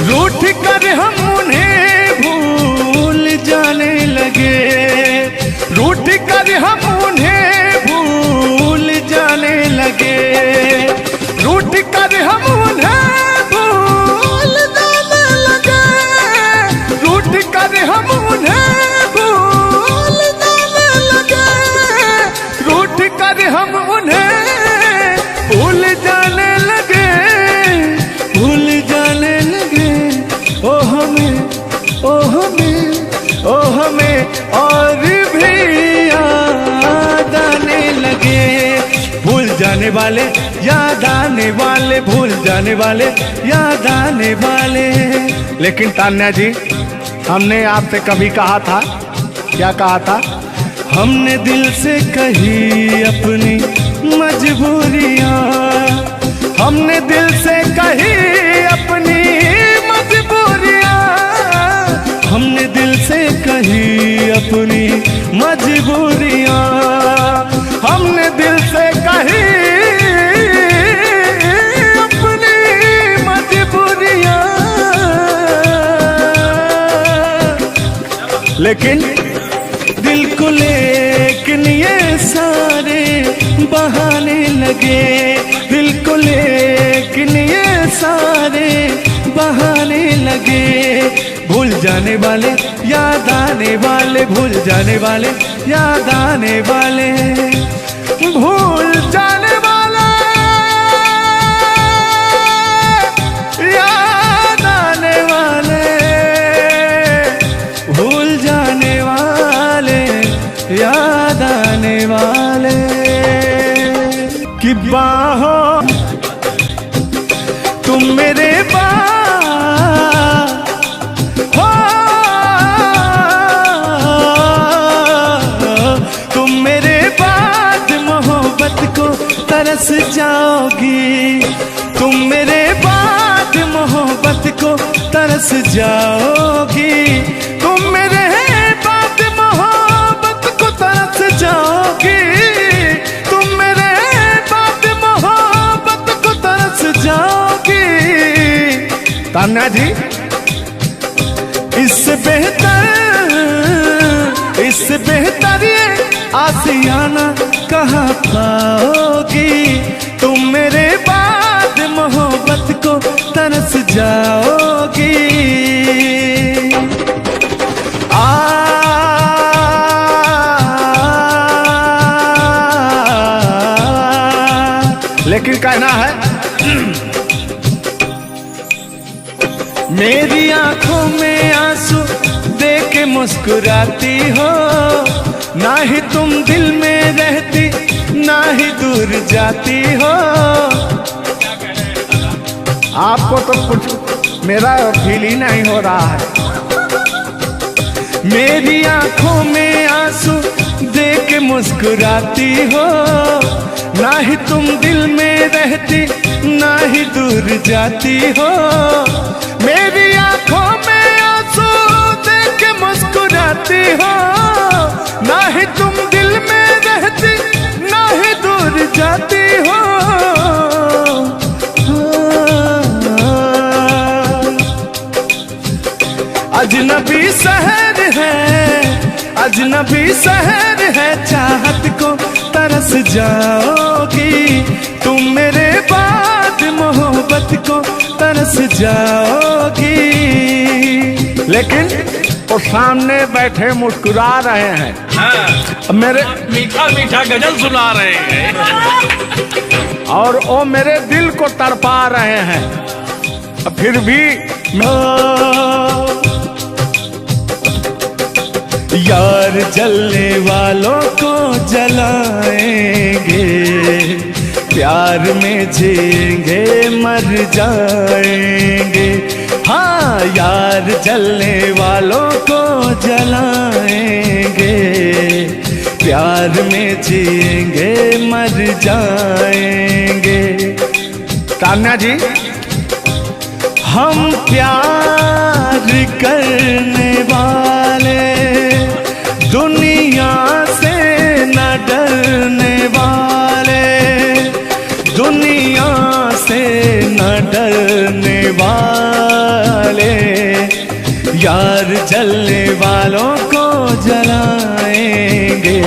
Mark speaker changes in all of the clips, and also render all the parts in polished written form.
Speaker 1: रूठ कर हम उन्हें भूल जाने लगे, रूठ कर हम उन्हें भूल जाने लगे, रूठ कर हम उन्हें भूल जाने लगे, रूठ कर हम उन्हें भूल जाने लगे, रूठ कर हम उन्हें भूल जाने लगे, भूल जाने लगे। ओ हमें, ओ हमें, ओ हमें और भी याद आने लगे। भूल जाने वाले, याद आने वाले, भूल जाने वाले, याद आने वाले। लेकिन तान्या जी, हमने आपसे कभी कहा था, क्या कहा था? हमने दिल से कही अपनी मजबूरियां, हमने दिल से कही अपनी मजबूरियां, हमने दिल से कही अपनी मजबूरियां, हमने दिल से कही अपनी मजबूरियां। लेकिन दिल को लेकिन ये सारे बहाने लगे, दिल को लेकिन ये सारे बहाने लगे। भूल जाने वाले, याद आने वाले, भूल जाने वाले, याद आने वाले, भूल जाने वाले, याद आने वाले, भूल जाने वाले, याद आने वाले। कि बाहों तुम मेरे हो, तुम मेरे बाद मोहब्बत को तरस जाओगी, तुम मेरे बाद मोहब्बत को तरस जाओगी, तुम मेरे बाद मोहब्बत को तरस जाओगी, तुम मेरे बाद मोहब्बत को तरस जाओगी। तान्या जी, इससे बेहतर ये आसियाना कहाँ पाओगी, तुम मेरे बाद मोहब्बत को तरस जाओगी। लेकिन कहना है मेरी आंखों में आंसू देख के मुस्कुराती हो, ना ही तुम दिल में रहती, ना ही दूर जाती हो। आपको तो कुछ मेरा फील ही नहीं हो रहा है। मेरी आंखों में आंसू देख के मुस्कुराती हो, ना ही तुम दिल में रहती, ना ही दूर जाती हो। मेरी आंखों में आंसू देख के मुस्कुराती हो, ना ही तुम दिल में रहती, ना ही दूर जाती हो। अजनबी शहर है, अजनबी शहर है, चाहत को तरस जाओगी, तुम मेरे बाद मोहब्बत को तरस जाओगी। लेकिन वो सामने बैठे मुस्कुरा रहे हैं,
Speaker 2: हाँ,
Speaker 1: मेरे
Speaker 2: मीठा मीठा गजल सुना रहे हैं,
Speaker 1: और वो मेरे दिल को तड़पा रहे हैं। फिर भी यार जलने वालों को जलाएंगे, प्यार में जिएंगे मर जाएंगे। हाँ, यार जलने वालों को जलाएंगे, प्यार में जिएंगे मर जाएंगे। तान्या जी, हम प्यार करने वाले दुनिया से न डरने वाले, दुनिया से न डरने वाले, जलने वालों को जलाएंगे,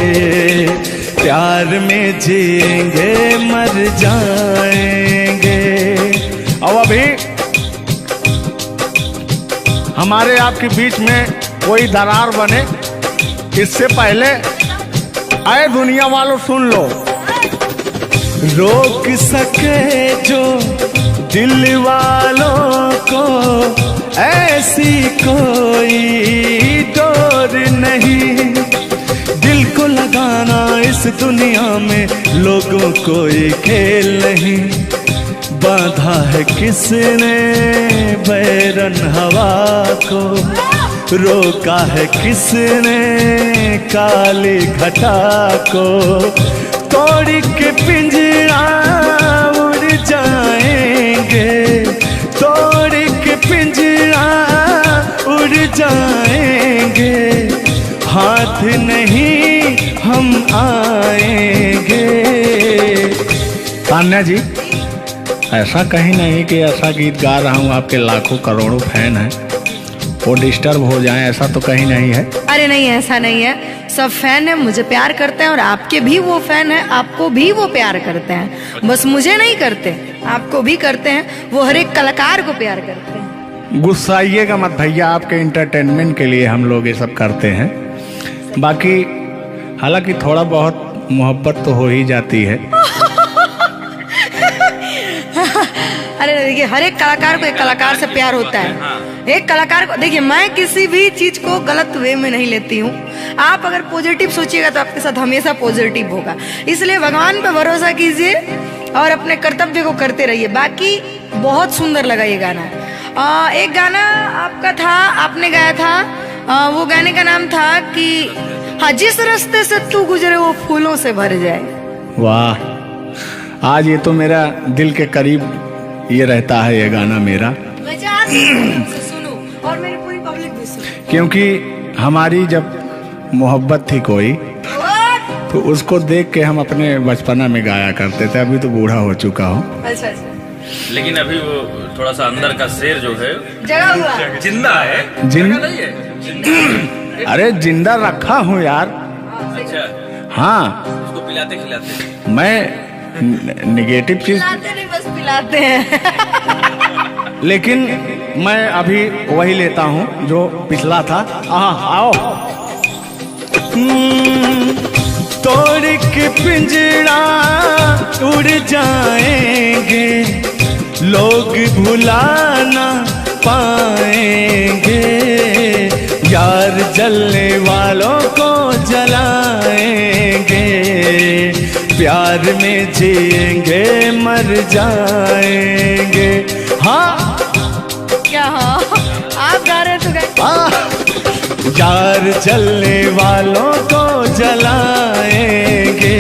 Speaker 1: प्यार में जिएंगे मर जाएंगे। अब अभी हमारे आपके बीच में कोई दरार बने इससे पहले आए दुनिया वालों सुन लो। रोक सके जो दिल वालों को ऐसी कोई डोर नहीं, दिल को लगाना इस दुनिया में लोगों कोई खेल नहीं। बांधा है किसने बैरन हवा को, रोका है किसने काली घटा को, तोड़ के पिंजरा उड़ जाएंगे, तोड़ के पिंजरा उड़ जाएंगे, हाथ नहीं हम आएंगे। तान्या जी, ऐसा कहीं नहीं कि ऐसा गीत गा रहा हूँ आपके लाखों करोड़ों फैन हैं वो डिस्टर्ब हो जाएं, ऐसा तो कहीं नहीं है।
Speaker 3: अरे नहीं, ऐसा नहीं है। सब फैन है, मुझे प्यार करते हैं और आपके भी वो फैन है, आपको भी वो प्यार करते हैं। बस मुझे नहीं करते, आपको भी करते हैं। वो हर एक कलाकार को प्यार करते हैं।
Speaker 1: गुस्साइएगा मत भैया, आपके इंटरटेनमेंट के लिए हम लोग ये सब करते हैं। बाकी हालांकि थोड़ा बहुत मोहब्बत तो हो ही जाती है।
Speaker 3: अरे देखिए, हर एक कलाकार को एक कलाकार से प्यार होता है। एक कलाकार को देखिए, मैं किसी भी चीज को गलत वे में नहीं लेती हूँ। आप अगर पॉजिटिव सोचिएगा तो आपके साथ हमेशा पॉजिटिव होगा। इसलिए भगवान पे भरोसा कीजिए और अपने कर्तव्य को करते रहिए। बाकी बहुत सुंदर लगा ये गाना। एक गाना आपका था, आपने गाया था, वो गाने का नाम था कि हाँ, जिस रास्ते से तू गुजरे वो फूलों से भर जाए।
Speaker 1: वाह, आज ये तो मेरा दिल के करीब ये रहता है ये गाना मेरा।
Speaker 3: मैं चाहती हूं सुनो और मेरी पूरी पब्लिक भी सुने,
Speaker 1: क्योंकि हमारी जब मोहब्बत थी कोई तो उसको देख के हम अपने बचपना में गाया करते थे। अभी तो बूढ़ा हो चुका हूँ।
Speaker 3: अच्छा अच्छा,
Speaker 2: लेकिन अभी वो थोड़ा सा अंदर का शेर जो है
Speaker 3: जगा हुआ
Speaker 2: जिंदा है।
Speaker 1: जिंदा
Speaker 2: नहीं है, जिंदा।
Speaker 1: अरे जिंदा रखा हूँ यार।
Speaker 2: अच्छा,
Speaker 1: हाँ,
Speaker 2: उसको पिलाते खिलाते।
Speaker 1: मैं निगेटिव चीज
Speaker 3: पिलाते नहीं, बस पिलाते हैं।
Speaker 1: लेकिन मैं अभी वही लेता हूँ जो पिछला था। आओ। तोड़ के पिंजरा उड़ जाएंगे, लोग भुलाना पाएंगे, यार जलने वालों को जलाएंगे, प्यार में जिएंगे मर जाएंगे। हाँ
Speaker 3: क्या? हाँ, आप गा रहे तो
Speaker 1: यार जलने वालों को जलाएंगे,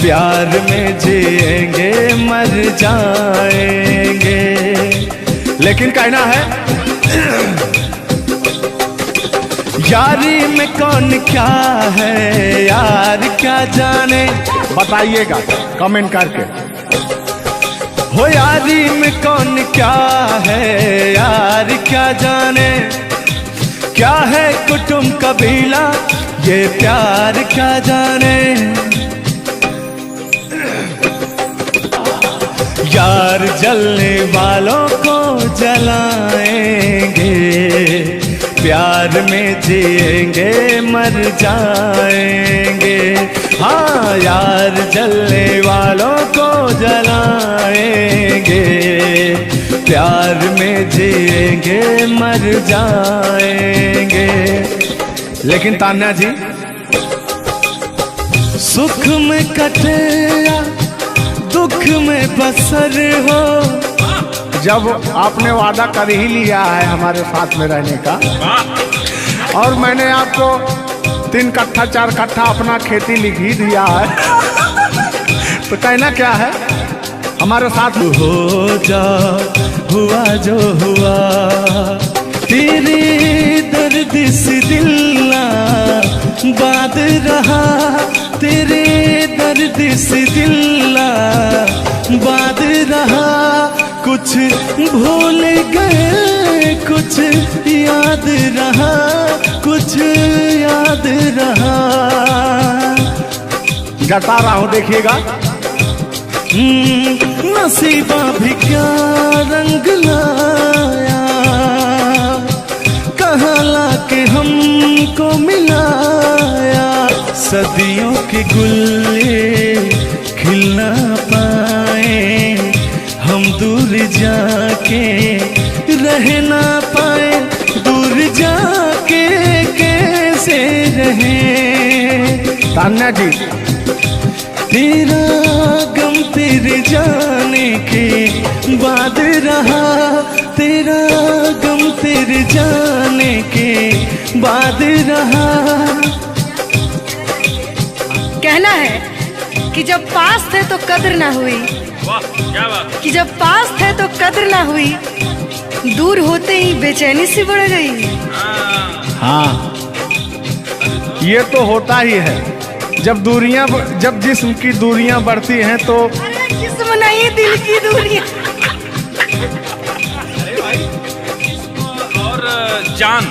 Speaker 1: प्यार में जिएंगे मर जाएंगे। लेकिन कहना है यारी में कौन क्या है यार क्या जाने, बताइएगा कमेंट करके। हो यारी में कौन क्या है यार क्या जाने, क्या है कुटुंब कबीला ये प्यार क्या जाने, यार जलने वालों को जलाएंगे, प्यार में जिएंगे मर जाएंगे। हाँ, यार जलने वालों को जलाएंगे, प्यार में जिएंगे मर जाएंगे। लेकिन तान्या जी, सुख में कटे या दुख में बसर हो, जब आपने वादा कर ही लिया है हमारे साथ में रहने का, और मैंने आपको 3 कट्ठा 4 कट्ठा अपना खेती लिख ही दिया है, तो कहना क्या है हमारे साथ हो जा, हुआ जो हुआ, तेरे दर्द से दिल ना बात रहा, तेरे दर्द से दिल ना बात रहा, कुछ भूल गए कुछ याद याद रहा, कुछ याद रहा। जता रहा हूं, देखिएगा। नसीबा भी क्या रंग लाया, कहाँ लाके हमको मिलाया। सदियों के गुल्ले खिल ना पाए, हम दूर जाके रह ना पाए। दूर जाके कैसे रहे। तान्या जी, तेरा गम तेरे जाने के बाद रहा, तेरा गम तेरे जाने के बाद रहा।
Speaker 3: कहना है कि जब पास थे तो कद्र ना हुई,
Speaker 2: वाह क्या बात।
Speaker 3: कि जब पास थे तो कद्र ना हुई, दूर होते ही बेचैनी सी बढ़ गई।
Speaker 1: हाँ, ये तो होता ही है। जब जिस्म की दूरियां बढ़ती हैं तो
Speaker 3: अरे जिस्म नहीं, दिल की दूरियां।
Speaker 2: अरे भाई, और जान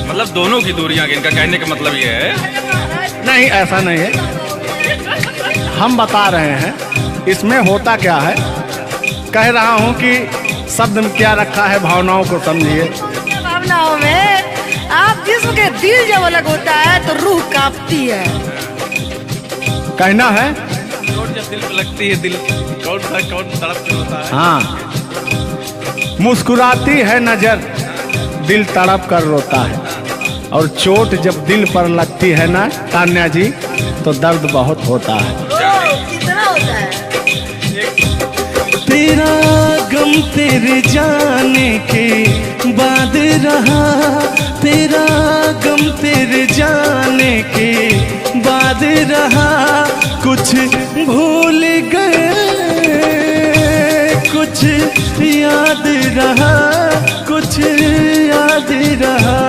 Speaker 2: मतलब दोनों की दूरियां, इनका कहने का मतलब ये है।
Speaker 1: नहीं, ऐसा नहीं है। हम बता रहे हैं इसमें होता क्या है। कह रहा हूं कि शब्द में क्या रखा है, भावनाओं को समझिए।
Speaker 3: भावनाओं में आप जिस्म के दिल जब अलग होता है तो रूह कांपती है।
Speaker 1: कहना है
Speaker 2: चोट जब दिल पे लगती है, दिल कौन तड़प के होता है।
Speaker 1: हाँ, मुस्कुराती है नजर, दिल तड़प कर रोता है। और चोट जब दिल पर लगती है ना तान्या जी, तो दर्द बहुत होता है।
Speaker 3: कितना होता है।
Speaker 1: तेरा गम तेरे जाने के बाद रहा, तेरा गम तेरे जाने के बाद रहा। कुछ भूल गए, कुछ याद रहा, कुछ याद रहा।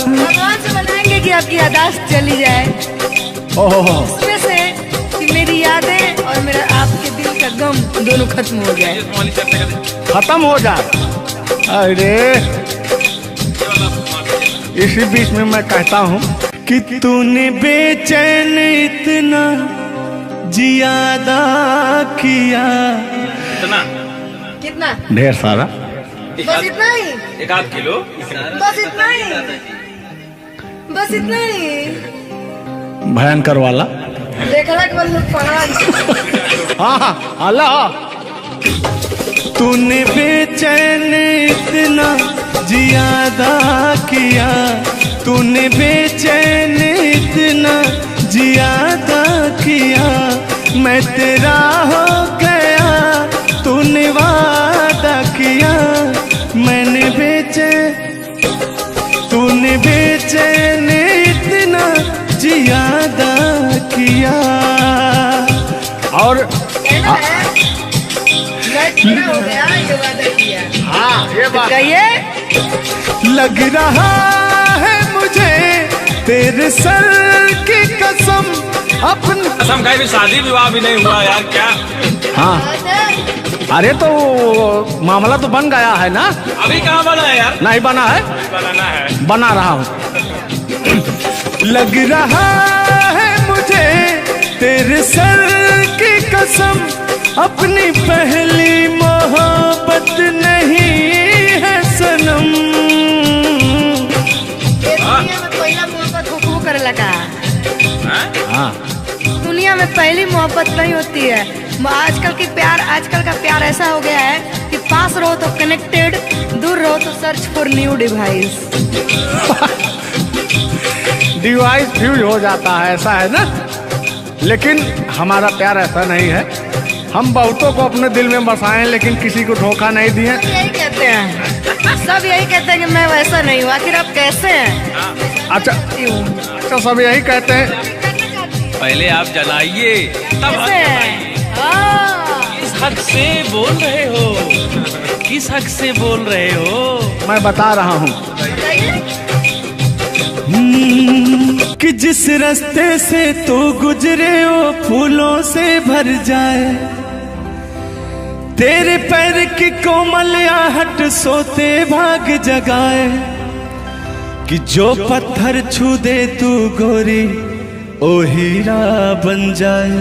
Speaker 3: भगवान से मनाएंगे कि आपकी यादाश्त चली जाए,
Speaker 1: ओह,
Speaker 3: उसमें से कि मेरी यादें और मेरा आपके दिल का गम दोनों खत्म हो जाए।
Speaker 1: खत्म हो जाए। अरे इसी बीच में मैं कहता हूँ कि तूने बेचैन इतना जियादा किया।
Speaker 2: इतना
Speaker 3: कितना?
Speaker 1: ढेर सारा।
Speaker 3: बस इतना ही,
Speaker 2: 1-8 किलो।
Speaker 3: बस इतना ही, बस इतना ही।
Speaker 1: भयंकर वाला।
Speaker 3: देखला के बाद पहाड़।
Speaker 1: हाँ, अल्लाह। तूने बेचैन इतना जियादा किया, तूने बेचैन इतना जियादा किया। मैं तेरा हो गया, तूने वादा किया। मैंने तूने बेचैन इतना जियादा किया। और
Speaker 3: हो गया, ये वादा किया।
Speaker 1: हाँ, ये बात
Speaker 3: कहिए।
Speaker 1: लग रहा है मुझे तेरे सर की कसम, अपनी
Speaker 2: कसम खाई भी, शादी विवाह भी नहीं हुआ यार, क्या।
Speaker 1: हाँ, अरे तो मामला तो बन गया है ना।
Speaker 2: अभी कहाँ बना है यार।
Speaker 1: नहीं बना है,
Speaker 2: बनाना है।
Speaker 1: बना रहा हूँ। लग रहा है मुझे तेरे सर की कसम, अपनी पहली मोहब्बत नहीं है सनम। दुनिया में
Speaker 3: पहला मोहब्बत हुकू कर लगा।
Speaker 1: हाँ,
Speaker 3: दुनिया में पहली मोहब्बत नहीं होती है। आजकल का प्यार ऐसा हो गया है कि पास रहो तो कनेक्टेड, दूर रहो तो search for new device.
Speaker 1: Device fuse हो जाता है, ऐसा है ना। लेकिन हमारा प्यार ऐसा नहीं है। हम बहुतों को अपने दिल में बसाएं, लेकिन किसी को धोखा नहीं दिए।
Speaker 3: यही कहते हैं, सब यही कहते हैं कि मैं वैसा नहीं हूँ। आखिर आप कैसे हैं?
Speaker 1: अच्छा, सब यही कहते हैं।
Speaker 2: पहले आप जलाइए तब
Speaker 3: कैसे हैं?
Speaker 2: किस हक से बोल रहे हो, किस हक से बोल रहे हो।
Speaker 1: मैं बता रहा हूँ कि जिस रास्ते से तू गुजरे वो फूलों से भर जाए, तेरे पैर की कोमल आहट सोते भाग जगाए। कि जो पत्थर छू दे तू गोरी ओ हीरा बन जाए,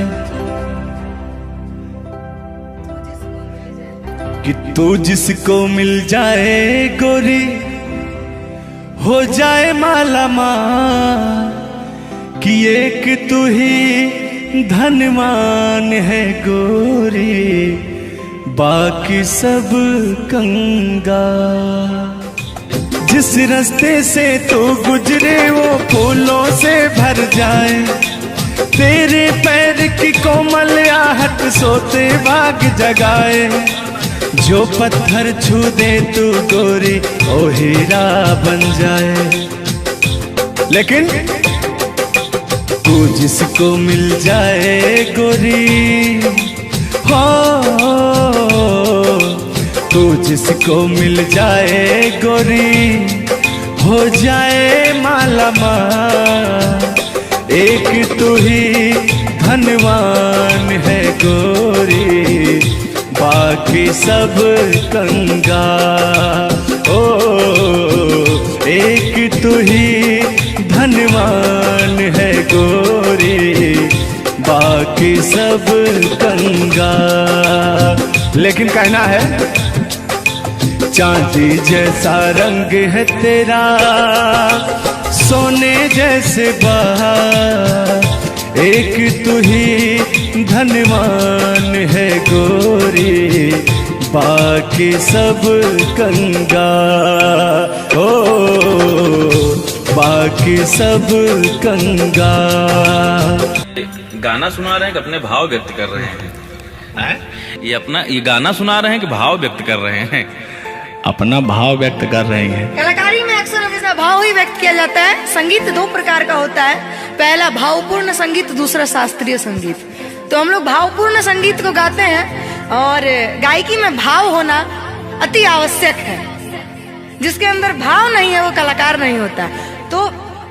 Speaker 1: कि तू जिसको मिल जाए गोरी हो जाए माला माल, कि एक तू ही धनवान है गोरी बाकी सब कंगाल। जिस रास्ते से तू गुजरे वो फूलों से भर जाए, तेरे पैर की कोमल आहट सोते भाग जगाए, जो पत्थर छू दे तू गोरी ओ हीरा बन जाए। लेकिन तू जिसको मिल जाए गोरी हो, तू जिसको मिल जाए गोरी हो जाए माला माल, एक तू ही धनवान है गोरी बाकी सब कंगाल। ओ एक तू ही धनवान है गोरी बाकी सब कंगाल। लेकिन कहना है चांदी जैसा रंग है तेरा सोने जैसे बहार, एक तू ही धनवान है गोरी बाकी सब कंगाल। ओ बाकी सब कंगाल।
Speaker 2: गाना सुना रहे हैं कि अपने भाव व्यक्त कर रहे हैं? ये गाना सुना रहे हैं कि भाव व्यक्त कर रहे हैं?
Speaker 1: अपना भाव व्यक्त कर रहे हैं।
Speaker 3: कलाकारी में अक्सर हमेशा भाव ही व्यक्त किया जाता है। संगीत दो प्रकार का होता है, पहला भावपूर्ण संगीत, दूसरा शास्त्रीय संगीत। तो हम लोग भावपूर्ण संगीत को गाते हैं और गायकी में भाव होना अति आवश्यक है। जिसके अंदर भाव नहीं है वो कलाकार नहीं होता। तो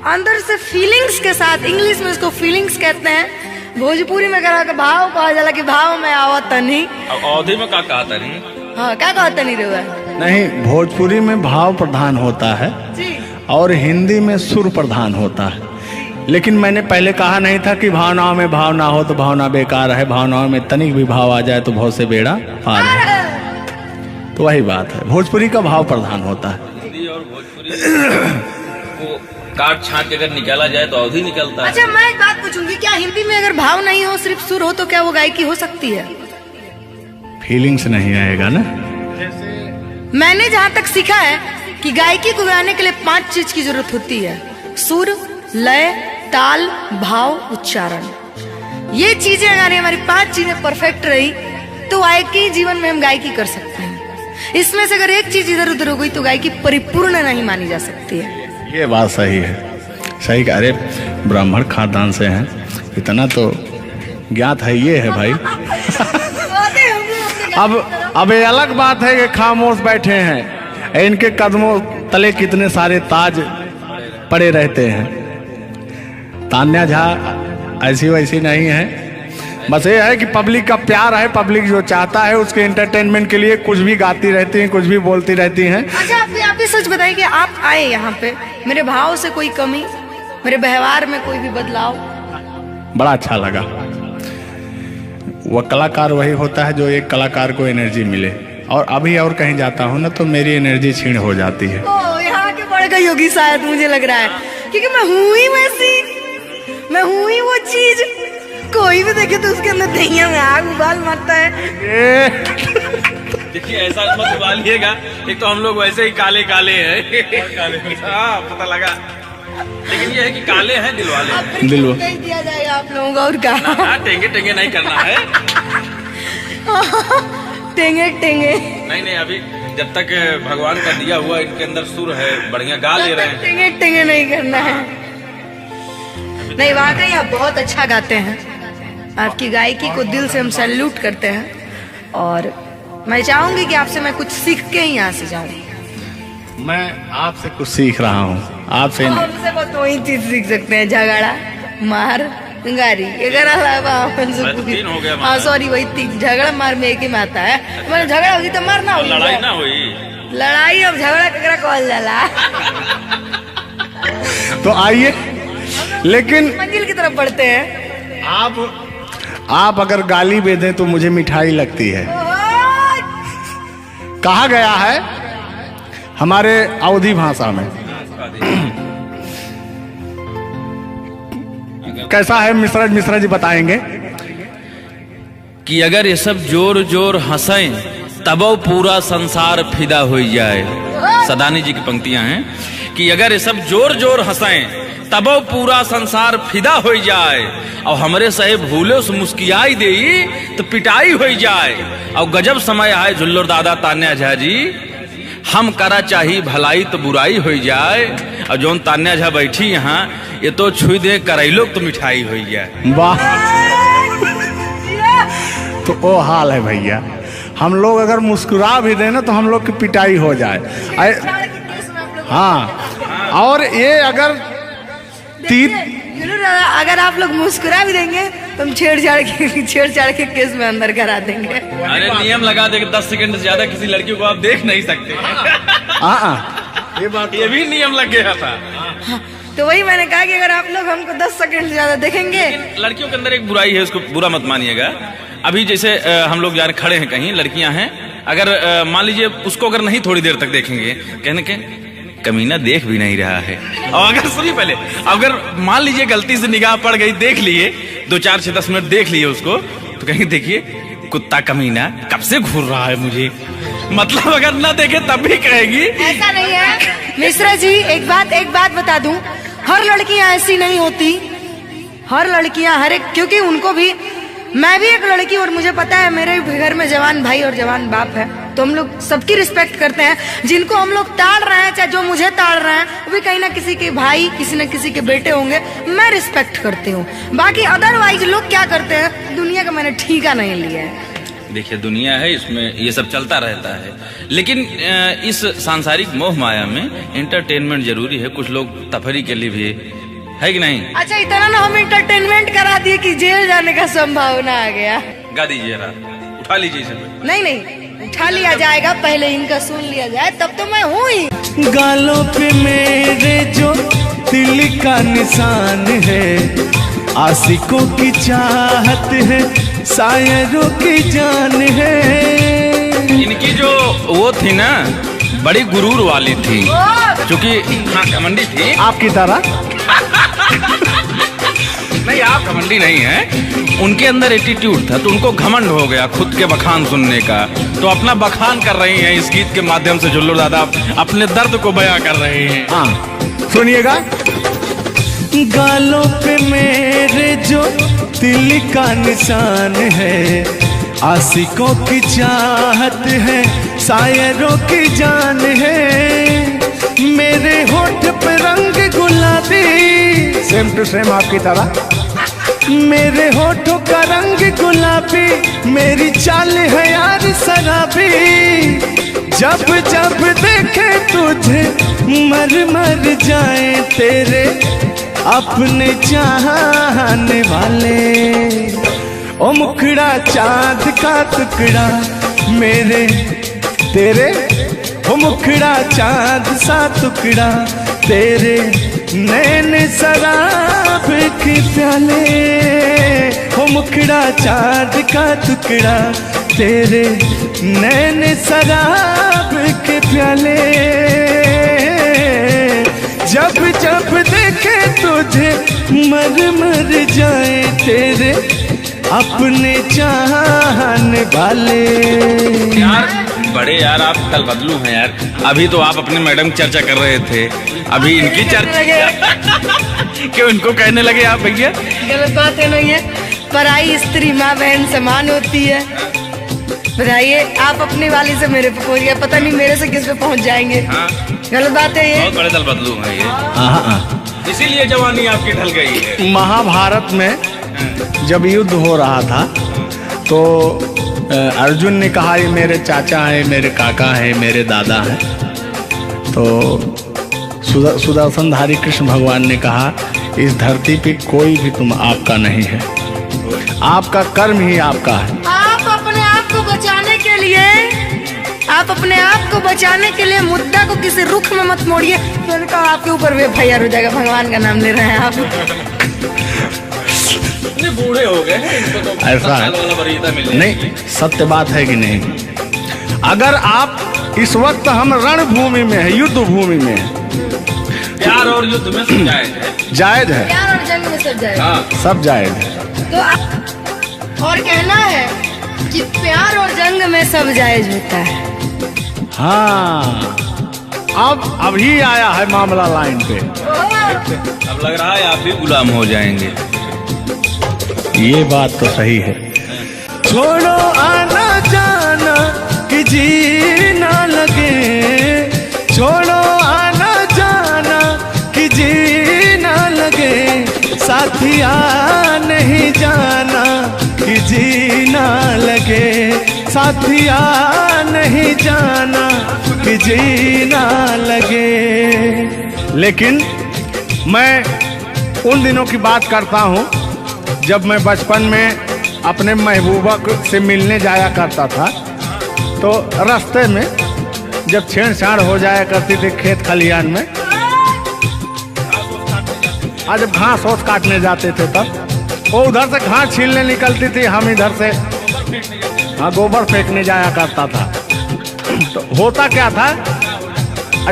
Speaker 3: अंदर से फीलिंग्स के साथ, इंग्लिश में इसको फीलिंग्स कहते हैं, भोजपुरी में भाव कहा जाला कि भाव में आवत नहीं।
Speaker 2: अवधि में क्या कहा था नहीं?
Speaker 3: हाँ, क्या कहता नहीं रहा?
Speaker 1: नहीं, भोजपुरी में भाव प्रधान होता है
Speaker 3: जी,
Speaker 1: और हिंदी में सुर प्रधान होता है। लेकिन मैंने पहले कहा नहीं था कि भावनाओं में भाव ना हो तो भावना बेकार है, भावनाओं में तनिक भी भाव आ जाए तो बहुत से बेड़ा पार है। तो वही बात है, भोजपुरी का भाव प्रधान होता है।
Speaker 2: हिंदी और भोजपुरी को काट छाट के अगर निकाला जाए तो अवधि निकलता है।
Speaker 3: अच्छा, मैं एक बात पूछूंगी, क्या हिंदी में अगर भाव नहीं हो, सिर्फ सुर हो, तो क्या वो गायकी हो सकती है?
Speaker 1: फीलिंग्स नहीं आएगा ना।
Speaker 3: मैंने जहाँ तक सीखा है कि गायकी को गाने के लिए 5 चीज की जरूरत होती है: सुर, लय, ताल, भाव, उच्चारण। ये चीजें अगर हमारी 5 चीजें परफेक्ट रही तो गायकी जीवन में हम गायकी कर सकते हैं। इसमें से अगर एक चीज इधर उधर हो गई तो गायकी परिपूर्ण नहीं मानी जा सकती है।
Speaker 1: ये बात सही है, सही। अरे ब्राह्मण खानदान से हैं, इतना तो ज्ञात है। ये है भाई। अब ये अलग बात है कि खामोश बैठे हैं, इनके कदमों तले कितने सारे ताज पड़े रहते हैं। तान्या झा ऐसी वैसी नहीं है, बस ये है कि पब्लिक का प्यार है, पब्लिक जो चाहता है उसके एंटरटेनमेंट के लिए कुछ भी गाती रहती हैं, कुछ भी बोलती रहती हैं।
Speaker 3: अच्छा, आप भी सच बताइए कि आप आए यहाँ पे, मेरे भाव से कोई कमी, मेरे व्यवहार में कोई भी बदलाव?
Speaker 1: बड़ा अच्छा लगा। वह कलाकार वही होता है जो एक कलाकार को एनर्जी मिले, और अभी और कहीं जाता हूँ ना तो मेरी एनर्जी क्षीण हो जाती है।
Speaker 3: ओ, यहाँ के बड़े का योगी शायद मुझे लग रहा है, क्योंकि मैं हूँ ही वैसी, मैं हूँ ही वो चीज। कोई भी देखे तो उसके अंदर दहिया में आग उबाल मारता है।
Speaker 2: देखिए, ऐसा मत उबालिएगा, एक तो हम लोग वैसे ही काले काले हैं। हाँ, पता लगा। लेकिन ये है कि काले हैं दिल वाले।
Speaker 3: दिल नहीं दिया जाएगा आप लोगों को, और क्या?
Speaker 2: टेंगे टेंगे नहीं करना है।
Speaker 3: टेंगे टेंगे
Speaker 2: नहीं, अभी जब तक भगवान का दिया हुआ इनके अंदर सुर है, बढ़िया गा ले रहे हैं।
Speaker 3: टेंगे टेंगे नहीं करना है। नहीं, वाकई आप बहुत अच्छा गाते हैं। आपकी गायकी को दिल से हम सैल्यूट करते हैं, और मैं चाहूंगी कि आपसे मैं कुछ सीख के ही यहाँ से जाऊँ।
Speaker 1: मैं आपसे कुछ सीख रहा हूँ, आपसे
Speaker 3: हमसे बस वही चीज सीख सकते हैं: झगड़ा, मार, गारी। अगर
Speaker 2: तीन हो गया।
Speaker 3: हाँ, सॉरी, वही 3। झगड़ा मार में एक ही में आता है। मतलब झगड़ा होगी तो मारना होगी,
Speaker 2: लड़ाई ना हुई।
Speaker 3: लड़ाई अब झगड़ा ककरा कहल जाला।
Speaker 1: तो आइए, लेकिन
Speaker 3: मंजिल की तरफ बढ़ते हैं।
Speaker 1: आप अगर गाली दे दें तो मुझे मिठाई लगती है। कहा गया है हमारे अवधी भाषा में, कैसा है मिश्रा जी बताएंगे
Speaker 2: कि अगर ये सब जोर जोर हंसें तब पूरा संसार फिदा हो जाए। सदानी जी की पंक्तियां हैं कि अगर ये सब जोर जोर हंसें तब पूरा संसार फिदा हो जाए, और हमरे सहे भूले उस मुस्कियाई दे तो पिटाई हो जाए। और गजब समय आए झुल्लर दादा तान्या झा जी, हम करा चाही भलाई तो बुराई हो जाए। और जोन तान्या झा बैठी यहाँ, ये तो छुई दे करैलो तो मिठाई हो जाए।
Speaker 1: वाह, तो वो हाल है भैया, हम लोग अगर मुस्कुरा भी दें ना तो हम लोग की पिटाई हो जाए। हाँ, और ये अगर
Speaker 3: अगर आप लोग मुस्कुरा भी देंगे तो हम छेड़छाड़ के केस में अंदर करा देंगे।
Speaker 2: अरे नियम लगा दे कि 10 सेकंड से ज्यादा किसी लड़की को आप देख नहीं सकते। ये भी नियम लग गया था।
Speaker 3: तो वही मैंने कहा कि अगर आप लोग हमको 10 सेकंड से ज्यादा देखेंगे।
Speaker 2: लड़कियों के अंदर एक बुराई है, उसको बुरा मत मानिएगा। अभी जैसे हम लोग यार खड़े हैं कहीं, लड़कियां हैं, अगर मान लीजिए उसको अगर नहीं थोड़ी देर तक देखेंगे, कहने के कमीना देख भी नहीं रहा है। और अगर सुनिए पहले, अगर मान लीजिए गलती से निगाह पड़ गई, देख लिए 2 4 6 10 मिनट देख लिए उसको, तो कहेंगे देखिए कुत्ता कमीना कब से घूर रहा है मुझे। मतलब अगर ना देखे तब भी कहेगी।
Speaker 3: ऐसा नहीं है मिश्रा जी, एक बात बता दूं, हर लड़कियां ऐसी नहीं होती। हर लड़कियां हर एक, क्योंकि उनको भी, मैं भी एक लड़की और मुझे पता है मेरे घर में जवान भाई और जवान बाप है, तो हम लोग सबकी रिस्पेक्ट करते हैं। जिनको हम लोग ताड़ रहे हैं, चाहे जो मुझे ताड़ रहे हैं, वो भी कहीं ना किसी के भाई, किसी न किसी के बेटे होंगे, मैं रिस्पेक्ट करती हूँ। बाकी अदरवाइज लोग क्या करते हैं, दुनिया का मैंने ठीका नहीं लिया है।
Speaker 2: देखिए दुनिया है, इसमें ये सब चलता रहता है, लेकिन इस सांसारिक मोह माया में एंटरटेनमेंट जरूरी है। कुछ लोग तफरी के लिए भी है कि नहीं।
Speaker 3: अच्छा, इतना ना हम एंटरटेनमेंट करा दिए कि जेल जाने का संभावना आ गया।
Speaker 2: गा दीजिए, उठा लीजिए इसे।
Speaker 3: नहीं, उठा लिया जाएगा, पहले इनका सुन लिया जाए, तब तो मैं हूँ ही।
Speaker 1: गालों पे मेरे जो दिल का निशान है, आशिकों की चाहत है, शायरों की जान है।
Speaker 2: इनकी जो वो थी ना, बड़ी गुरूर वाली थी, क्योंकि हाँ घमंडी थी
Speaker 1: आपकी तरह।
Speaker 2: नहीं, आप घमंडी नहीं हैं, उनके अंदर एटीट्यूड था, तो उनको घमंड हो गया खुद के बखान सुनने का, तो अपना बखान कर रही हैं इस गीत के माध्यम से। झुल्लू दादा अपने दर्द को बयां कर रहे हैं।
Speaker 1: हाँ सुनिएगा। गालों पे मेरे जो दिल का निशान है, आशिकों की चाहत है, शायरों की जान है। मेरे होठ पे रंग गुलाबी, सेम टू सेम आपकी तरह। मेरे होठों का रंग गुलाबी, मेरी चाल है यार शराबी। जब जब देखे तुझे मर मर जाए तेरे अपने चाहने वाले। ओ मुखड़ा चांद का टुकड़ा मेरे तेरे, ओ मुखड़ा चांद सा टुकड़ा तेरे, नैन शराब के प्याले। ओ मुखड़ा चांद का टुकड़ा तेरे, नैन शराब के प्याले। जब जब देखे तुझे मर मर जाए तेरे अपने चाहने वाले।
Speaker 2: यार बड़े यार, आप कल बदलू हैं यार। अभी तो आप अपने मैडम की चर्चा कर रहे थे, अभी इनकी चर्चा क्यों इनको कहने लगे आप भैया?
Speaker 3: गलत बात है नहीं है, पराई स्त्री माँ बहन समान होती है। बताइए, आप अपनी वाली से मेरे पे पहुंच गए, पता नहीं मेरे से किस पे पहुंच जाएंगे।
Speaker 2: हाँ।
Speaker 3: गलत बात है ये।
Speaker 2: बहुत बड़े दल बदलू हैं ये, इसीलिए जवानी आपकी ढल गई है।
Speaker 1: महाभारत में जब युद्ध हो रहा था तो अर्जुन ने कहा ये मेरे चाचा है, मेरे काका है, मेरे दादा है। तो सुदर्शनधारी कृष्ण भगवान ने कहा इस धरती पे कोई भी तुम आपका नहीं है, आपका कर्म ही आपका है।
Speaker 3: आप अपने आप को बचाने के लिए आप अपने आप को बचाने के लिए मुद्दा को किसी रुख में मत मोड़िए, मैंने कहा आपके ऊपर भी FIR हो जाएगा। भगवान का नाम ले रहे हैं आप।
Speaker 2: बूढ़े हो गए हैं, इनको तो
Speaker 1: ऐसा है।
Speaker 2: वाला वरीयता मिल
Speaker 1: नहीं, सत्य बात है कि नहीं? अगर आप इस वक्त हम रणभूमि में है, युद्ध भूमि में है,
Speaker 2: प्यार और युद्ध में सब जायज है।
Speaker 1: जायज है,
Speaker 3: प्यार और जंग में सब जाएगा।
Speaker 2: हाँ।
Speaker 1: सब जायज है।
Speaker 3: तो और कहना है कि प्यार और जंग में सब जायज होता है।
Speaker 1: हाँ, अब अभी आया है मामला लाइन पे।
Speaker 2: अब लग रहा है आप भी गुलाम हो जाएंगे।
Speaker 1: ये बात तो सही है। छोड़ो आना जाना कि जी ना लगे, छोड़ो आना जाना कि जी ना लगे, साथिया नहीं जाना कि जी ना लगे, साथिया नहीं जाना कि जी ना लगे। लेकिन मैं उन दिनों की बात करता हूँ जब मैं बचपन में अपने महबूबा से मिलने जाया करता था, तो रास्ते में जब छेड़छाड़ हो जाया करती थी खेत खलिहान में, आज जब घास ओस काटने जाते थे तब वो उधर से घास छीलने निकलती थी, हम इधर से गोबर फेंकने जाया करता था। तो होता क्या था,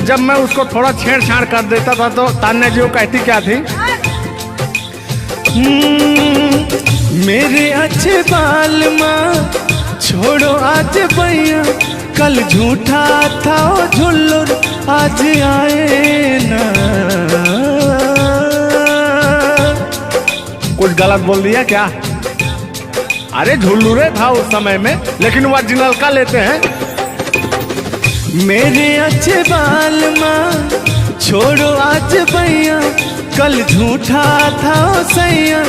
Speaker 1: जब मैं उसको थोड़ा छेड़छाड़ कर देता था तो तान्या जी वो कहती क्या थी, मेरे अच्छे बाल माँ छोड़ो आज भैया, कल झूठा था वो झुल्लुर आज आए ना। कुछ गलत बोल दिया क्या? अरे झुल्लुरे था उस समय में, लेकिन ओरिजिनल का लेते हैं। मेरे अच्छे बाल माँ छोड़ो आज भैया, कल झूठा था वो सैया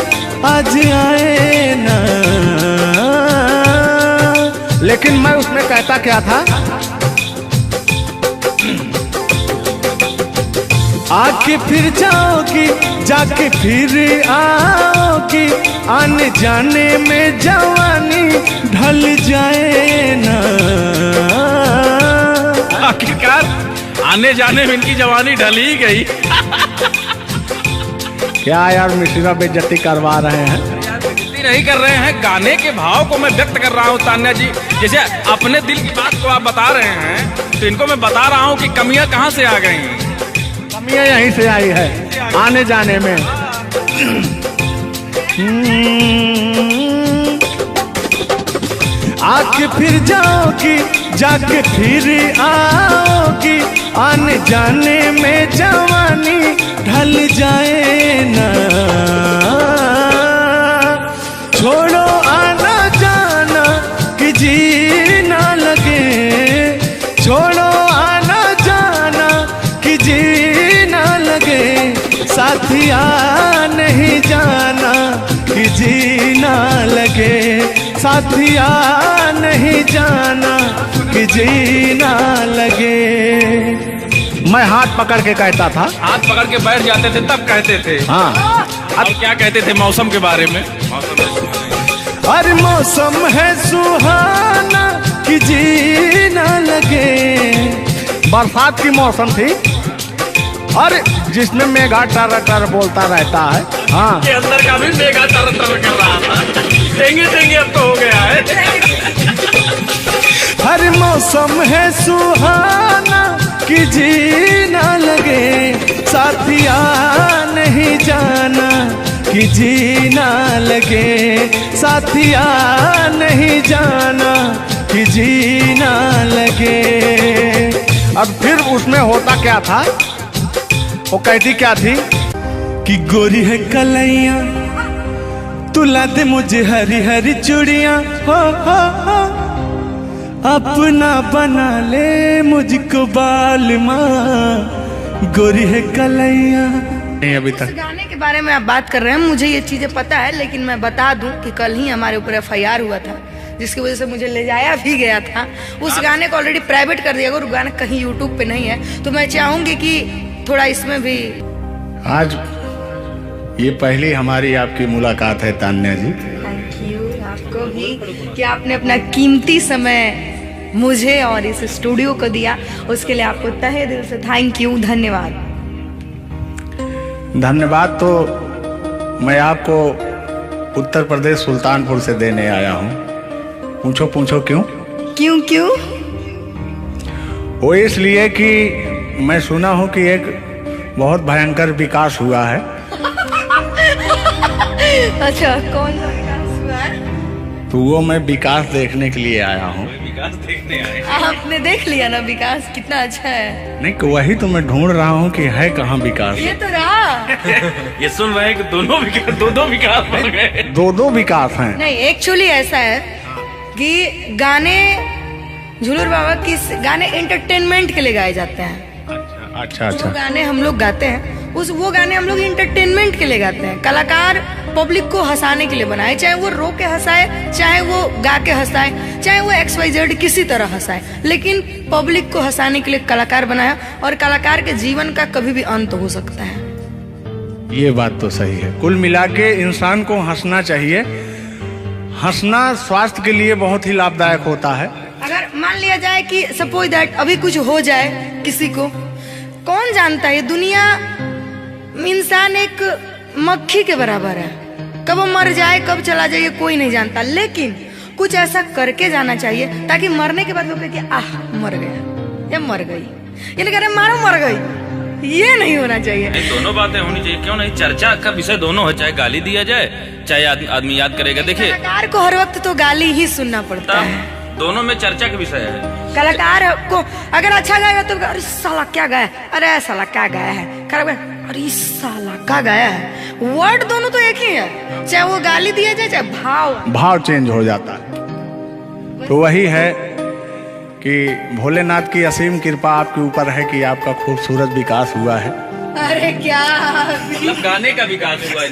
Speaker 1: आज आए ना। लेकिन मैं उसमें कहता क्या था, आके फिर जाओगी जाके फिर आओगी, आने जाने में जवानी ढल जाए ना।
Speaker 2: आखिरकार आने जाने में इनकी जवानी ढल ही गई।
Speaker 1: क्या यार मिश्रा बेइज्जती करवा रहे हैं?
Speaker 2: बेइज्जती नहीं कर रहे हैं, गाने के भाव को मैं व्यक्त कर रहा हूँ तान्या जी। जैसे अपने दिल की बात को आप बता रहे हैं, तो इनको मैं बता रहा हूँ कि कमियां कहाँ से आ गई।
Speaker 1: कमियां यहीं से आई है आने जाने में। आके फिर जाओगी जाके फिर आओगी, आने जाने में जवानी ढल जाए ना। छोड़ो आना जाना कि जी ना लगे, छोड़ो आना जाना कि जी ना लगे, साथिया नहीं जाना कि जी ना लगे, साथिया नहीं जाना कि जी ना लगे। मैं हाथ पकड़ के कहता था,
Speaker 2: हाथ पकड़ के बैठ जाते थे तब कहते थे।
Speaker 1: हाँ,
Speaker 2: अब क्या कहते थे मौसम के बारे में?
Speaker 1: अरे मौसम है सुहाना कि जी ना लगे। बरसात की मौसम थी, अरे जिसमें मेघा टर टर बोलता रहता है। हाँ,
Speaker 2: के अंदर का भी मेघा टर टर कर रहा था। देंगे देंगे अब तो हो गया है।
Speaker 1: हर मौसम है सुहाना कि जी ना लगे, साथिया नहीं जाना कि जी ना लगे, साथिया नहीं जाना कि जी ना लगे। अब फिर उसमें होता क्या था, वो कहती क्या थी कि गोरी है कलैया तुला दे मुझे हरी हरी चूड़ियां, हो अपना बना ले मुझको बाल माँ, गोरी है कलैया। नहीं अभी तक
Speaker 3: गाने के बारे में आप बात कर रहे हैं, मुझे ये चीजें पता है, लेकिन मैं बता दूं कि कल ही हमारे ऊपर FIR हुआ था, जिसकी वजह से मुझे ले जाया भी गया था। उस गाने को ऑलरेडी प्राइवेट कर दिया गया, और गाना कहीं YouTube पे नहीं है। तो मैं चाहूंगी कि थोड़ा इसमें भी।
Speaker 1: आज ये पहली हमारी आपकी मुलाकात है तान्या जी।
Speaker 3: थैंक यू आपको भी कि आपने अपना कीमती समय मुझे और इस स्टूडियो को दिया, उसके लिए आपको तहे दिल से थैंक यू, धन्यवाद।
Speaker 4: धन्यवाद तो मैं आपको उत्तर प्रदेश सुल्तानपुर से देने आया हूँ। पूछो पूछो क्यों?
Speaker 3: क्यों क्यों?
Speaker 4: वो इसलिए कि मैं सुना हूँ कि एक बहुत भयंकर विकास हुआ है।
Speaker 3: अच्छा, कौन सा विकास हुआ है?
Speaker 4: तो वो मैं विकास देखने के लिए आया हूँ।
Speaker 2: विकास देखने आए।
Speaker 3: आपने देख लिया ना विकास कितना अच्छा है?
Speaker 4: नहीं, वही तो मैं ढूंढ रहा हूँ कि है कहाँ विकास।
Speaker 3: ये तो रहा।
Speaker 2: ये सुन रहे हैं कि दोनों विकास बन गए।
Speaker 4: दो विकास हैं।
Speaker 3: नहीं, एक्चुअली ऐसा है कि गाने झुलूर बाबा की गाने एंटरटेनमेंट के लिए गाए जाते हैं।
Speaker 4: अच्छा
Speaker 3: जो गाने हम लोग गाते हैं वो गाने हम लोग इंटरटेनमेंट के लिए गाते हैं। कलाकार पब्लिक को हंसाने के लिए बनाए, चाहे वो रो के हंसाए, चाहे वो गा के हंसाए, चाहे वो XYZ किसी तरह हंसाए, लेकिन पब्लिक को हंसाने के लिए कलाकार बनाया। और कलाकार के जीवन का कभी भी अंत हो सकता है।
Speaker 4: ये बात तो सही है। कुल मिला के इंसान को हंसना चाहिए। हंसना स्वास्थ्य के लिए बहुत ही लाभदायक होता है।
Speaker 3: अगर मान लिया जाए कि सपोज दैट अभी कुछ हो जाए किसी को, कौन जानता है? दुनिया इंसान एक मक्खी के बराबर है, कब वो मर जाए कब चला जाए कोई नहीं जानता। लेकिन कुछ ऐसा करके जाना चाहिए ताकि मरने के बाद लोग कहे कि आह मर गया या मर गई, ये नहीं कह रहे मारो मर गई, ये नहीं होना चाहिए।
Speaker 2: नहीं, दोनों बातें होनी चाहिए। क्यों नहीं? चर्चा का विषय दोनों है, चाहे गाली दिया जाए चाहे आदमी याद करेगा। देखिए,
Speaker 3: कलाकार को हर वक्त तो गाली ही सुनना पड़ता है।
Speaker 2: दोनों में चर्चा का विषय है।
Speaker 3: कलाकार को अगर अच्छा गाएगा तो अरे साला क्या गाया, अरे साला क्या गाया है, खराब गाया, अरे साला क्या गाया है। वर्ड दोनों तो एक ही है, चाहे वो गाली दिया जाए चाहे
Speaker 4: भाव चेंज हो जाता है। तो वही है कि भोलेनाथ की असीम कृपा आपके ऊपर है कि आपका खूबसूरत विकास हुआ है।
Speaker 3: अरे क्या
Speaker 2: मतलब गाने का विकास हुआ है।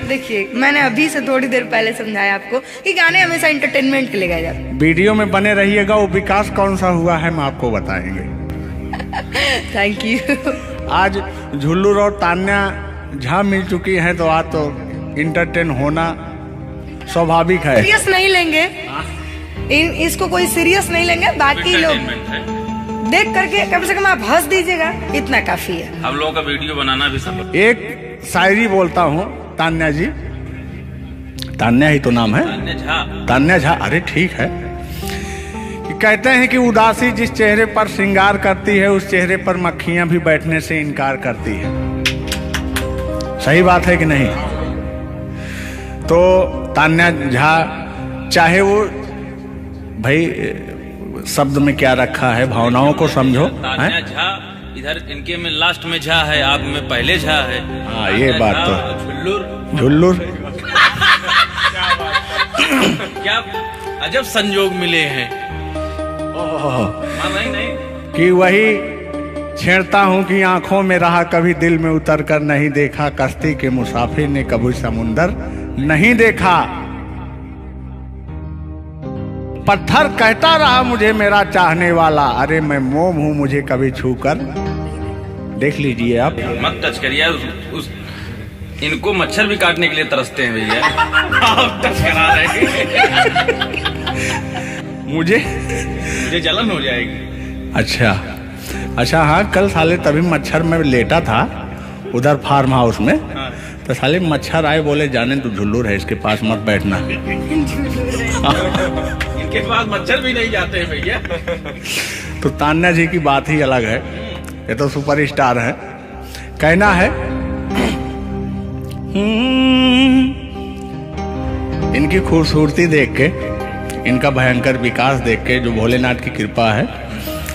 Speaker 3: देखिए, मैंने अभी से थोड़ी देर पहले समझाया आपको कि गाने हमेशा एंटरटेनमेंट के लिए गाए जाते हैं।
Speaker 4: वीडियो में बने रहिएगा, वो विकास कौन सा हुआ है मैं आपको बताएंगे।
Speaker 3: Thank you.
Speaker 4: आज झुल्लूर और तान्या झा मिल चुकी हैं, तो आज तो इंटरटेन होना स्वाभाविक है।
Speaker 3: सीरियस नहीं लेंगे, इसको कोई सीरियस नहीं लेंगे। बाकी लोग देख करके कम से कम आप हंस दीजिएगा, इतना काफी है।
Speaker 2: हम लोगों का वीडियो बनाना भी सब।
Speaker 4: एक शायरी बोलता हूँ तान्या जी, तान्या ही तो नाम है, तान्या झा। अरे ठीक है। कि कहते हैं कि उदासी जिस चेहरे पर श्रृंगार करती है, उस चेहरे पर मक्खियां भी बैठने से इनकार करती है। सही बात है कि नहीं? तो तान्या झा, चाहे वो भाई शब्द में क्या रखा है, भावनाओं को समझो।
Speaker 2: तान्या झा इधर इनके में लास्ट में झा है, आप में पहले झा है।
Speaker 4: हाँ, ये बात तो झुल्लूर
Speaker 2: क्या अजब संजोग मिले हैं। नहीं
Speaker 4: कि वही छेड़ता हूँ कि आंखों में रहा कभी दिल में उतर कर नहीं देखा, कश्ती के मुसाफिर ने कभी समुंदर नहीं देखा। पत्थर कहता रहा मुझे मेरा चाहने वाला, अरे मैं मोम हूँ मुझे कभी छू कर देख लीजिए आप।
Speaker 2: मत टच करिए उस इनको मच्छर भी काटने के लिए तरसते हैं भैया। आप टच करा रहे हैं।
Speaker 4: मुझे
Speaker 2: जलन हो जाएगी।
Speaker 4: अच्छा हाँ, कल साले तभी मच्छर में लेटा था उधर फार्म हाउस में। तो साले मच्छर आए, बोले जाने तू झुल्लूर है, इसके पास मत बैठना।
Speaker 2: इनके पास मच्छर भी नहीं जाते हैं भैया।
Speaker 4: तो तान्या जी की बात ही अलग है, ये तो सुपरस्टार है। कहना है इनकी खूबसूरती देख के, इनका भयंकर विकास देख के, जो भोलेनाथ की कृपा है।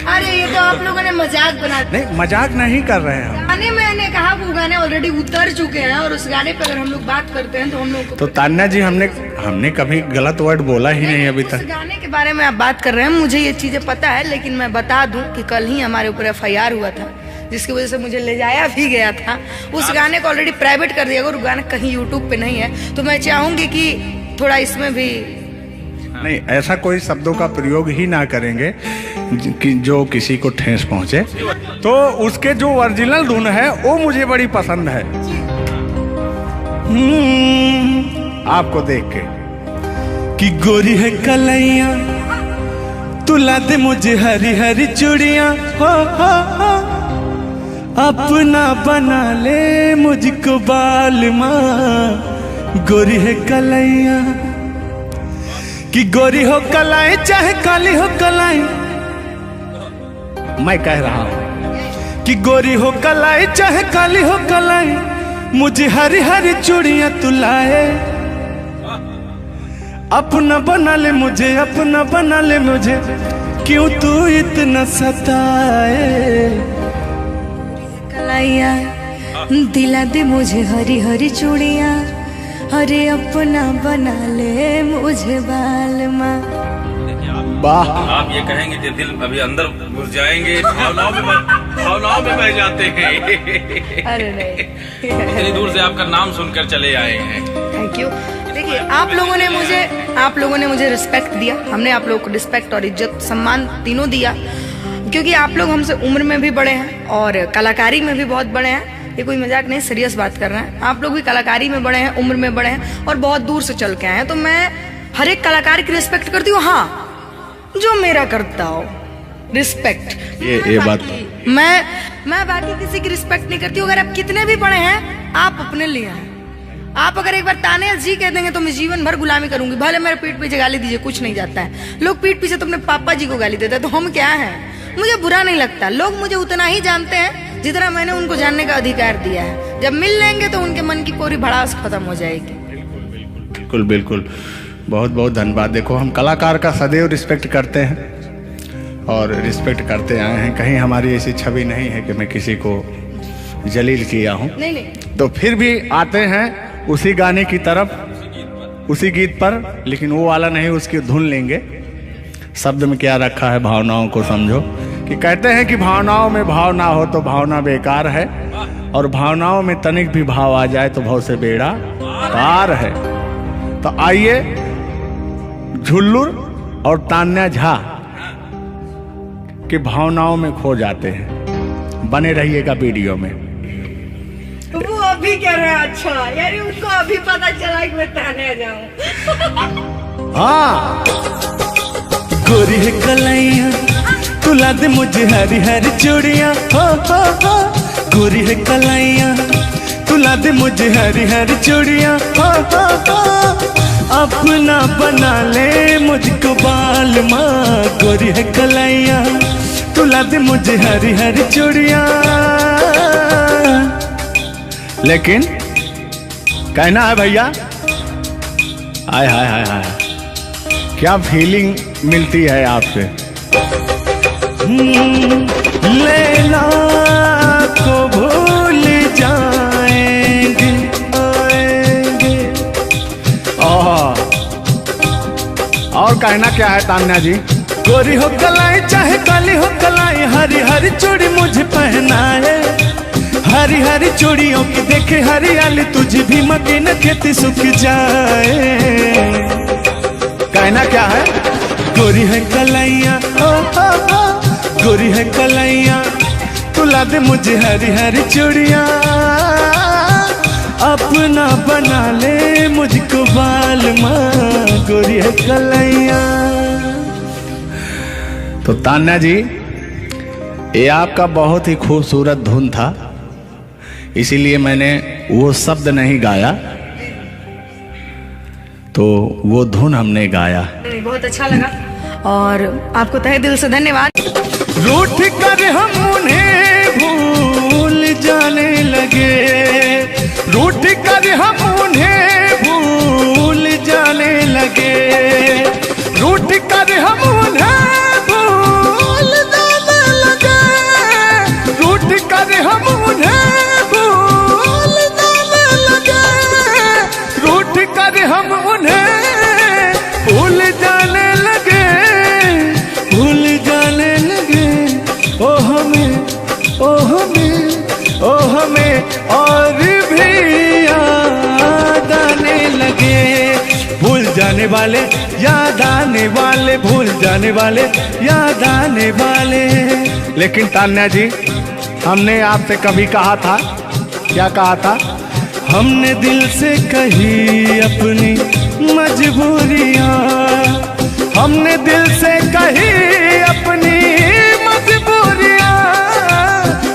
Speaker 3: अरे ये तो आप लोगों ने मजाक बना दिया।
Speaker 4: नहीं, मजाक नहीं कर रहे हैं हम।
Speaker 3: गाने मैंने कहा वो गाने ऑलरेडी उतर चुके हैं, और उस गाने पे अगर हम लोग बात करते हैं तो हम लोग को
Speaker 4: तो तान्या जी हमने कभी गलत वर्ड बोला ही नहीं अभी तक।
Speaker 3: उस गाने के बारे में आप बात कर रहे हैं, मुझे ये चीजें पता है। लेकिन मैं बता दूं कि कल ही हमारे ऊपर FIR हुआ था, जिसकी वजह से मुझे ले जाया भी गया था। उस गाने को ऑलरेडी प्राइवेट कर दिया, और गाना कहीं यूट्यूब पे नहीं है। तो मैं चाहूंगी कि थोड़ा इसमें भी
Speaker 4: नहीं, ऐसा कोई शब्दों का प्रयोग ही ना करेंगे कि जो किसी को ठेस पहुंचे। तो उसके जो ओरिजिनल धुन है वो मुझे बड़ी पसंद है। आपको देख के
Speaker 1: कि गोरी है कलैया तुला दे मुझे हरी हरी चूड़ियां हो हो। अपना बना ले मुझको बाल माँ गोरी है कलैया कि गोरी हो कलाई चाहे काली हो कलाई।
Speaker 4: मैं कह रहा हूं
Speaker 1: कि गोरी हो कलाई चाहे काली हो कलाई, मुझे हरी हरी चूड़ियां तुलाए। अपना बना ले मुझे, अपना बना ले मुझे, क्यों तू इतना सताए।
Speaker 3: कलाइया दिला दे मुझे हरी हरी चूड़ियां, अरे अपना बना ले मुझे बाल माँ।
Speaker 4: वाह,
Speaker 2: आप ये कहेंगे कि दिल अभी अंदर घुस जाएंगे, भावनाओं में बह जाते हैं।
Speaker 3: अरे नहीं,
Speaker 2: इतनी दूर से आपका नाम सुनकर चले आए हैं।
Speaker 3: Thank you. देखिए आप लोगों ने मुझे रिस्पेक्ट दिया, हमने आप लोगों को रिस्पेक्ट और इज्जत सम्मान तीनों दिया, क्योंकि आप लोग हमसे उम्र में भी बड़े हैं और कलाकारी में भी बहुत बड़े हैं। ये कोई मजाक नहीं, सीरियस बात कर रहे हैं। आप लोग भी कलाकारी में बड़े हैं, उम्र में बड़े हैं और बहुत दूर से चल के आए हैं, तो मैं हर एक कलाकार की रिस्पेक्ट करती हूँ। हाँ, जो मेरा करता हो रिस्पेक्ट,
Speaker 4: ये बात
Speaker 3: मैं बाकी किसी की रिस्पेक्ट नहीं करती हूँ। अगर आप कितने भी बड़े हैं, आप अपने लिए हैं। आप अगर एक बार ताने जी कह देंगे तो मैं जीवन भर गुलामी करूंगी, भले मेरे पीठ पीछे गाली दीजिए, कुछ नहीं जाता है। लोग पीठ पीछे तो अपने पापा जी को गाली देते हैं, तो हम क्या हैं? मुझे बुरा नहीं लगता। लोग मुझे उतना ही जानते हैं जितना मैंने उनको जानने का अधिकार दिया है। जब मिल लेंगे तो उनके मन की पूरी भड़ास खत्म हो जाएगी।
Speaker 4: बिल्कुल बिल्कुल, बहुत बहुत धन्यवाद। देखो, हम कलाकार का सदैव रिस्पेक्ट करते हैं और रिस्पेक्ट करते आए हैं। कहीं हमारी ऐसी छवि नहीं है कि मैं किसी को जलील किया हूँ।
Speaker 3: नहीं।
Speaker 4: तो फिर भी आते हैं उसी गाने की तरफ, उसी गीत पर, लेकिन वो वाला नहीं, उसकी धुन लेंगे। शब्द में क्या रखा है, भावनाओं को समझो। कि कहते हैं कि भावनाओं में भाव ना हो तो भावना बेकार है, और भावनाओं में तनिक भी भाव आ जाए तो भाव से बेड़ा पार है। तो आइए, झुल्लुर और तान्या झा की भावनाओं में खो जाते हैं। बने रहिएगा वीडियो में।
Speaker 3: वो अभी कह रहे हैं, अच्छा यानी उनको अभी पता चला कि मैं तान्या जाऊं।
Speaker 4: हाँ,
Speaker 1: गोरी है कलैया तुला दे मुझे हरी हरी चूड़ियां हो हो। गोरी है कलैया तुला दे मुझे हरी हरी चूड़ियां हो हो। अपना बना ले मुझको बाल माँ गोरी है कलैया तुला दे मुझे हरी हरी चूड़ियां।
Speaker 4: लेकिन कहना है भैया, हाय हाय हाय हाय, क्या फीलिंग मिलती है आपसे।
Speaker 1: लैला को भूल जाएंगे आएंगे।
Speaker 4: और कहना क्या है तान्या जी।
Speaker 1: गोरी हो कलाई चाहे काली हो कलाई, हरी हरी चूड़ी मुझे पहनाए। हरी हरी चूड़ियों की देखे हरियाली, तुझे भी मके न खेती सूख जाए।
Speaker 4: कहना क्या है।
Speaker 1: गोरी है कलैया ओ ओ, गोरी है कलैया तुला दे मुझे हरी हरी चूड़ियां। अपना बना ले मुझको बाल माँ गोरी है कलैया।
Speaker 4: तो तान्या जी, ये आपका बहुत ही खूबसूरत धुन था, इसीलिए मैंने वो शब्द नहीं गाया, तो वो धुन हमने गाया।
Speaker 3: बहुत अच्छा लगा और आपको तहे दिल से धन्यवाद।
Speaker 1: रूठ कर हम उन्हें भूल जाने लगे, रूठ कर हम उन्हें भूल जाने लगे, रूठ कर हम उन्हें भूल जाने लगे, रूठ कर हम उन्हें भूल जाने लगे, रूठ कर हम उन्हें भूल जाने लगे, भूल जाने लगे। ओ हमें ओ हमें ओ हमें और भी याद आने लगे। भूल जाने वाले याद आने वाले, भूल जाने वाले याद आने वाले।
Speaker 4: लेकिन तान्या जी, हमने आपसे कभी कहा था, क्या कहा था।
Speaker 1: हमने दिल से कही अपनी मजबूरियाँ, हमने दिल से कही अपनी मजबूरियां,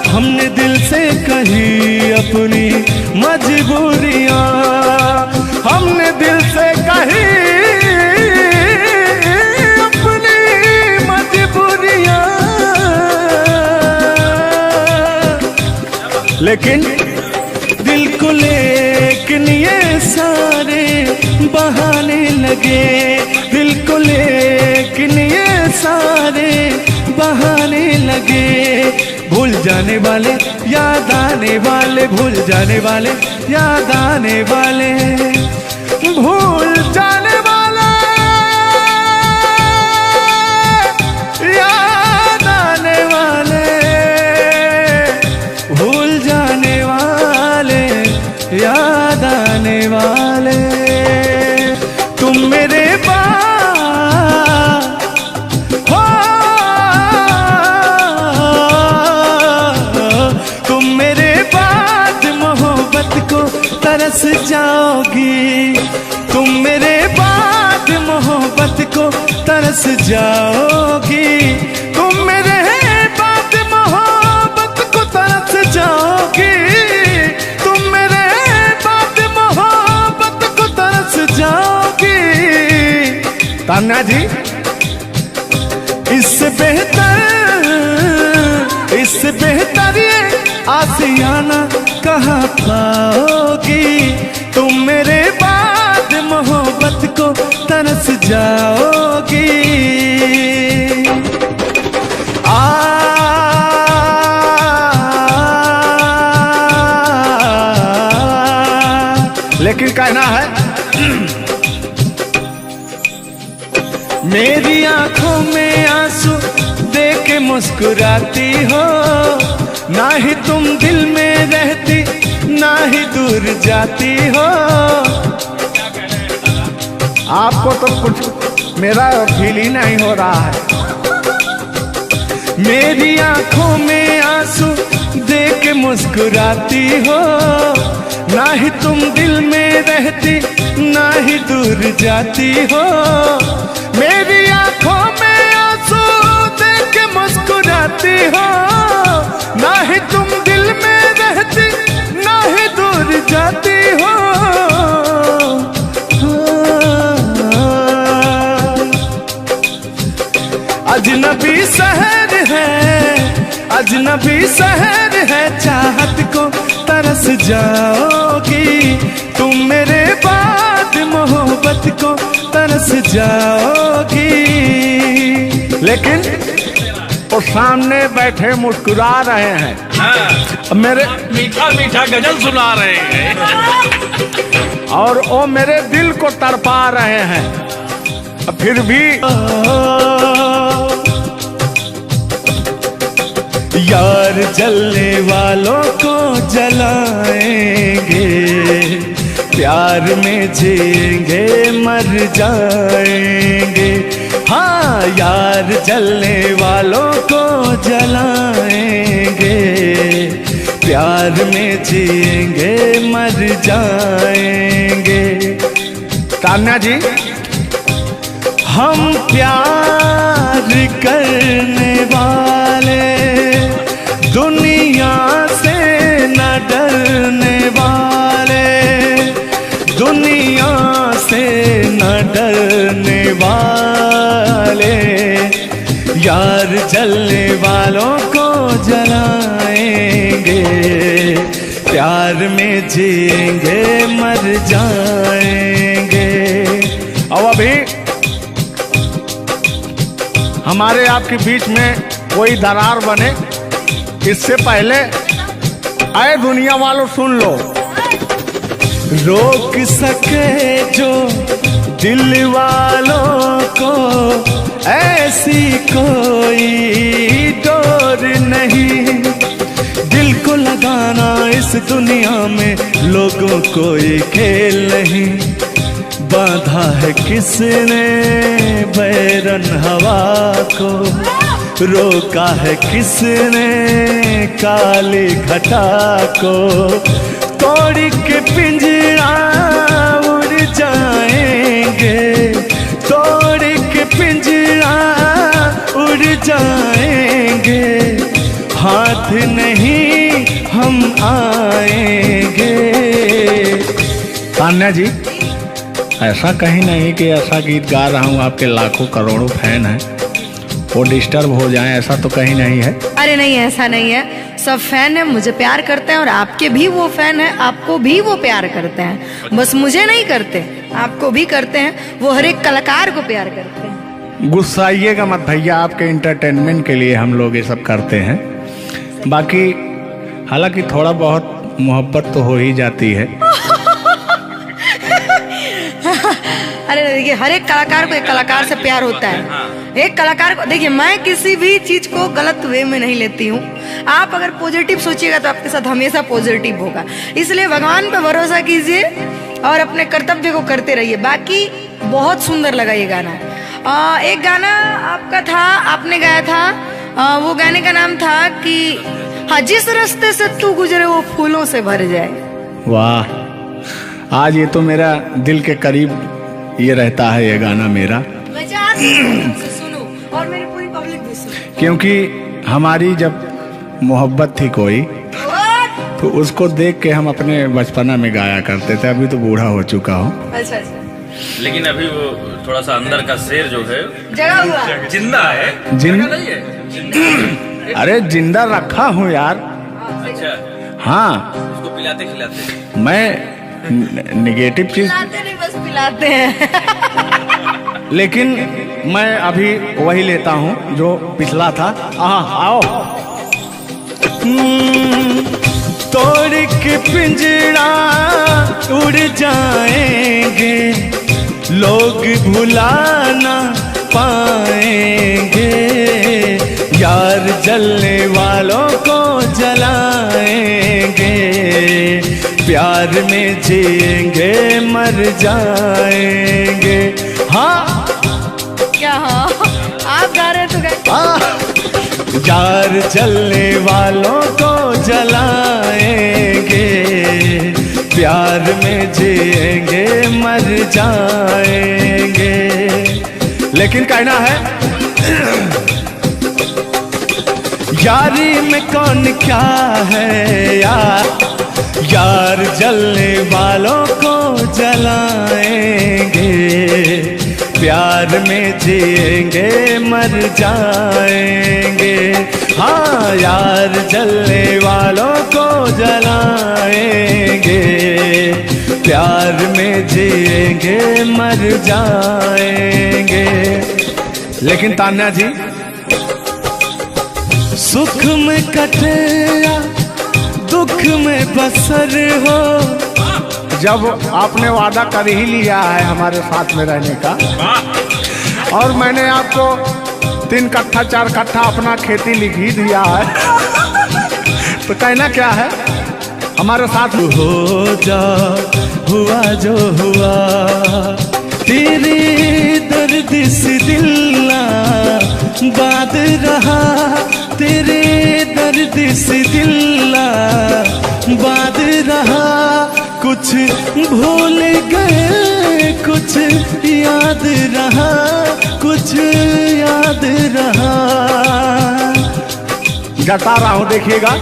Speaker 1: हमने दिल से कही अपनी मजबूरियां, हमने दिल से कही अपनी मजबूरियां। लेकिन दिल को लेकिन ये सारे बहाने लगे, दिल को लेकिन ये सारे बहाने लगे। भूल जाने वाले याद आने वाले, भूल जाने वाले याद आने वाले, भूल जाने वाले याद आने वाले, भूल जाने वाले याद आने वाले। तुम मेरे हो, तुम मेरे बाद मोहब्बत को तरस जाओगी, तुम मेरे बाद मोहब्बत को तरस जाओगी, तुम मेरे बाद मोहब्बत को तरस जाओगी, तुम मेरे बाद मोहब्बत को तरस जाओगी। तान्या जी, इससे बेहतर ये आसियाना कहाँ पाओगी, तुम मेरे बाद मोहब्बत को तरस जाओगी। लेकिन कहना है मेरी आंखों में आंसू देख के मुस्कुराती हो, ना ही तुम दिल में रहती ना ही दूर जाती हो। आपको तो कुछ मेरा फील ही नहीं हो रहा है। मेरी आंखों में आंसू देख के मुस्कुराती हो, ना ही तुम दिल में रहती ना ही दूर जाती हो। मेरी आंखों में आंसू देख के मुस्कुराती हो, ना ही तुम दिल में रहती ना ही दूर जाती हो। अजनबी शहर है, अजनबी शहर है, चाहत को तरस जाओगी, तुम मेरे बाद मोहब्बत को तरस जाओगी। लेकिन वो सामने बैठे मुस्कुरा रहे हैं,
Speaker 2: हाँ,
Speaker 1: मेरे
Speaker 2: मीठा मीठा गजल सुना रहे हैं
Speaker 1: और वो मेरे दिल को तड़पा रहे हैं। फिर भी यार जलने वालों को जलाएंगे, प्यार में जिएंगे मर जाएंगे। हाँ, यार जलने वालों को जलाएंगे, प्यार में जिएंगे मर जाएंगे। तान्या जी, हम प्यार करने वाले दुनिया से न डरने वाले, दुनिया से न डरने वाले, यार जलने वालों को जलाएंगे, प्यार में जिएंगे मर जाएंगे। अब अभी हमारे आपके बीच में कोई दरार बने, इससे पहले आए दुनिया वालों सुन लो। रोक सके जो दिल वालों को ऐसी कोई डोर नहीं, दिल को लगाना इस दुनिया में लोगों कोई खेल नहीं। बांधा है किसने बैरन हवा को, रोका है किसने काली घटा को, तोड़ के पिंजरा उड़ जाएंगे, तोड़ के पिंजरा जाएंगे, हाथ नहीं हम आएंगे।
Speaker 4: तान्या जी, ऐसा कहीं नहीं कि ऐसा गीत गा रहा हूँ आपके लाखों करोड़ों फैन हैं वो डिस्टर्ब हो जाएं, ऐसा तो कहीं नहीं है।
Speaker 3: अरे नहीं, ऐसा नहीं है। सब फैन है, मुझे प्यार करते हैं, और आपके भी वो फैन है, आपको भी वो प्यार करते हैं। बस मुझे नहीं करते, आपको भी करते हैं। वो हर एक कलाकार को प्यार करते हैं।
Speaker 4: गुस्साइएगा मत भैया, आपके इंटरटेनमेंट के लिए हम लोग ये सब करते हैं। बाकी हालांकि थोड़ा बहुत मोहब्बत तो हो ही जाती है।
Speaker 3: अरे देखिए, हर एक कलाकार को एक कलाकार से प्यार होता है। एक कलाकार को देखिए, मैं किसी भी चीज को गलत वे में नहीं लेती हूँ। आप अगर पॉजिटिव सोचिएगा तो आपके साथ हमेशा पॉजिटिव होगा। इसलिए भगवान पे भरोसा कीजिए और अपने कर्तव्य को करते रहिए। बाकी बहुत सुंदर लगा ये गाना। एक गाना आपका था, आपने गाया था, वो गाने का नाम था कि हाँ, जिस रास्ते से तू गुजरे वो फूलों से भर जाए।
Speaker 4: वाह, आज ये तो मेरा दिल के करीब ये रहता है ये गाना मेरा,
Speaker 3: मैं चाहती हूँ उसे सुनो और मेरी पूरी पब्लिक भी सुने।
Speaker 4: क्योंकि हमारी जब मोहब्बत थी कोई तो उसको देख के हम अपने बचपना में गाया करते थे। अभी तो बूढ़ा हो चुका हूँ।
Speaker 3: अच्छा अच्छा,
Speaker 2: लेकिन अभी वो थोड़ा सा अंदर का शेर जो है
Speaker 3: जगा हुआ
Speaker 2: जिंदा है।
Speaker 4: जिन-
Speaker 2: नहीं है।
Speaker 4: अरे जिंदा रखा हूँ यार।
Speaker 2: अच्छा,
Speaker 4: हाँ,
Speaker 2: उसको पिलाते खिलाते।
Speaker 4: मैं निगेटिव चीज,
Speaker 3: पिलाते नहीं, बस पिलाते हैं।
Speaker 4: लेकिन मैं अभी वही लेता हूँ जो पिछला था। आओ।
Speaker 1: तोड़ के पिंजरा उड़ जाएंगे, लोग भुला ना पाएंगे। यार जलने वालों को जलाएंगे, प्यार में जिएंगे मर जाएंगे। हाँ
Speaker 3: क्या हाँ, आप गा रहे तो
Speaker 1: यार जलने वालों को जलाएंगे, प्यार में जिएंगे मर जाएंगे। लेकिन कहना है यारी में कौन क्या है यार, यार जलने वालों को जलाएंगे, प्यार में जिएंगे मर जाएंगे। हाँ, यार जलने वालों को जलाएंगे, प्यार में जिएंगे मर जाएंगे। लेकिन तान्या जी, सुख में कटे या दुख में बसर हो,
Speaker 4: जब आपने वादा कर ही लिया है हमारे साथ में रहने का, और मैंने आपको 3 कट्ठा 4 कट्ठा अपना खेती लिख ही दिया है, तो कहना क्या है हमारे साथ
Speaker 1: हो जा, हुआ जो हुआ, तेरे दर्द से दिल ना बात रहा, तेरे दर्द से दिल ना बात रहा। कुछ भूल गए, कुछ याद रहा, कुछ याद रहा।
Speaker 4: जता रहा हूँ, देखिएगा।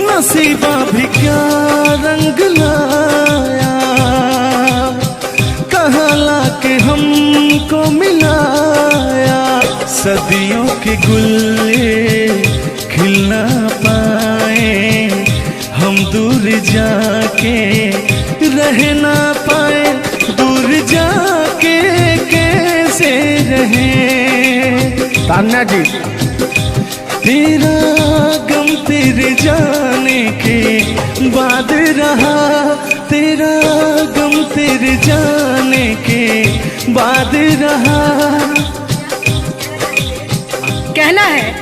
Speaker 1: नसीबा भी क्या रंग लाया, कहाँ लाके हमको मिलाया। सदियों के गुल्ले खिल ना पाए, हम दूर जाके रह ना पाए, दूर जाके कैसे रहे।
Speaker 4: तान्या जी,
Speaker 1: तेरा गम तेरे जाने के बाद रहा, तेरा गम तेरे जाने के बाद रहा।
Speaker 3: कहना है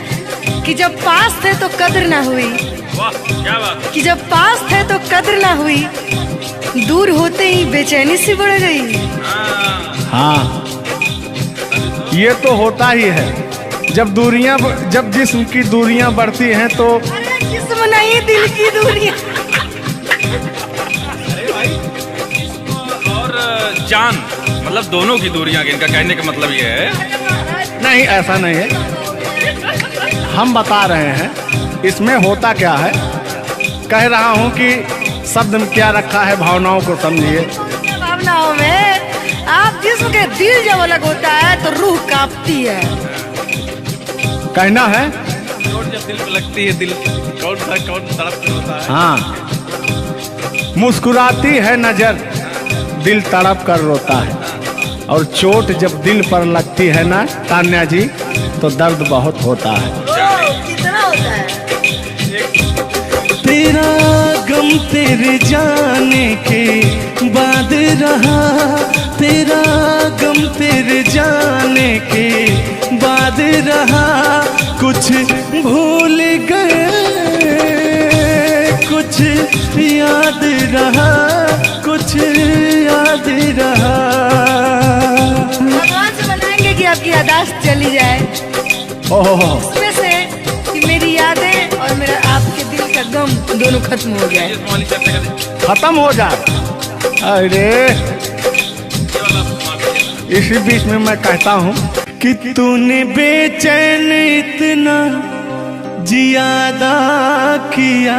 Speaker 3: कि जब पास थे तो कद्र ना हुई,
Speaker 2: वाह क्या बात।
Speaker 3: कि जब पास थे तो कद्र ना हुई, दूर होते ही बेचैनी सी बढ़ गई।
Speaker 4: हाँ, ये तो होता ही है। जब जिस्म की दूरियां बढ़ती हैं तो
Speaker 3: अरे जिस्म नहीं, दिल की दूरियां।
Speaker 2: और जान, मतलब दोनों की दूरियां, इनका कहने का मतलब ये है
Speaker 4: नहीं, ऐसा नहीं है, हम बता रहे हैं इसमें होता क्या है। कह रहा हूँ कि शब्द में क्या रखा है, भावनाओं को समझिए।
Speaker 3: भावनाओं में आप जिस्म के दिल जब अलग होता है तो रूह कांपती है।
Speaker 4: कहना है
Speaker 2: चोट जब दिल पे लगती है, दिल कौन तड़प के होता है।
Speaker 4: हाँ, मुस्कुराती है नजर, दिल तड़प कर रोता है। और चोट जब दिल पर लगती है ना तान्या जी, तो दर्द बहुत होता है।
Speaker 3: कितना होता है?
Speaker 1: तेरा गम तेरे जाने के बाद रहा, तेरा गम तेरे जाने के बाद रहा। कुछ भूल गए, कुछ याद रहा, कुछ याद रहा।
Speaker 3: भगवान से बनाएंगे कि आपकी यादाश्त चली जाए,
Speaker 4: ओह,
Speaker 3: उसमें से कि मेरी यादें और मेरा आपके दिल का गम दोनों खत्म हो जाए।
Speaker 4: खत्म हो जाए। अरे इसी बीच में मैं कहता हूँ
Speaker 1: कि तूने बेचैन इतना जियादा किया।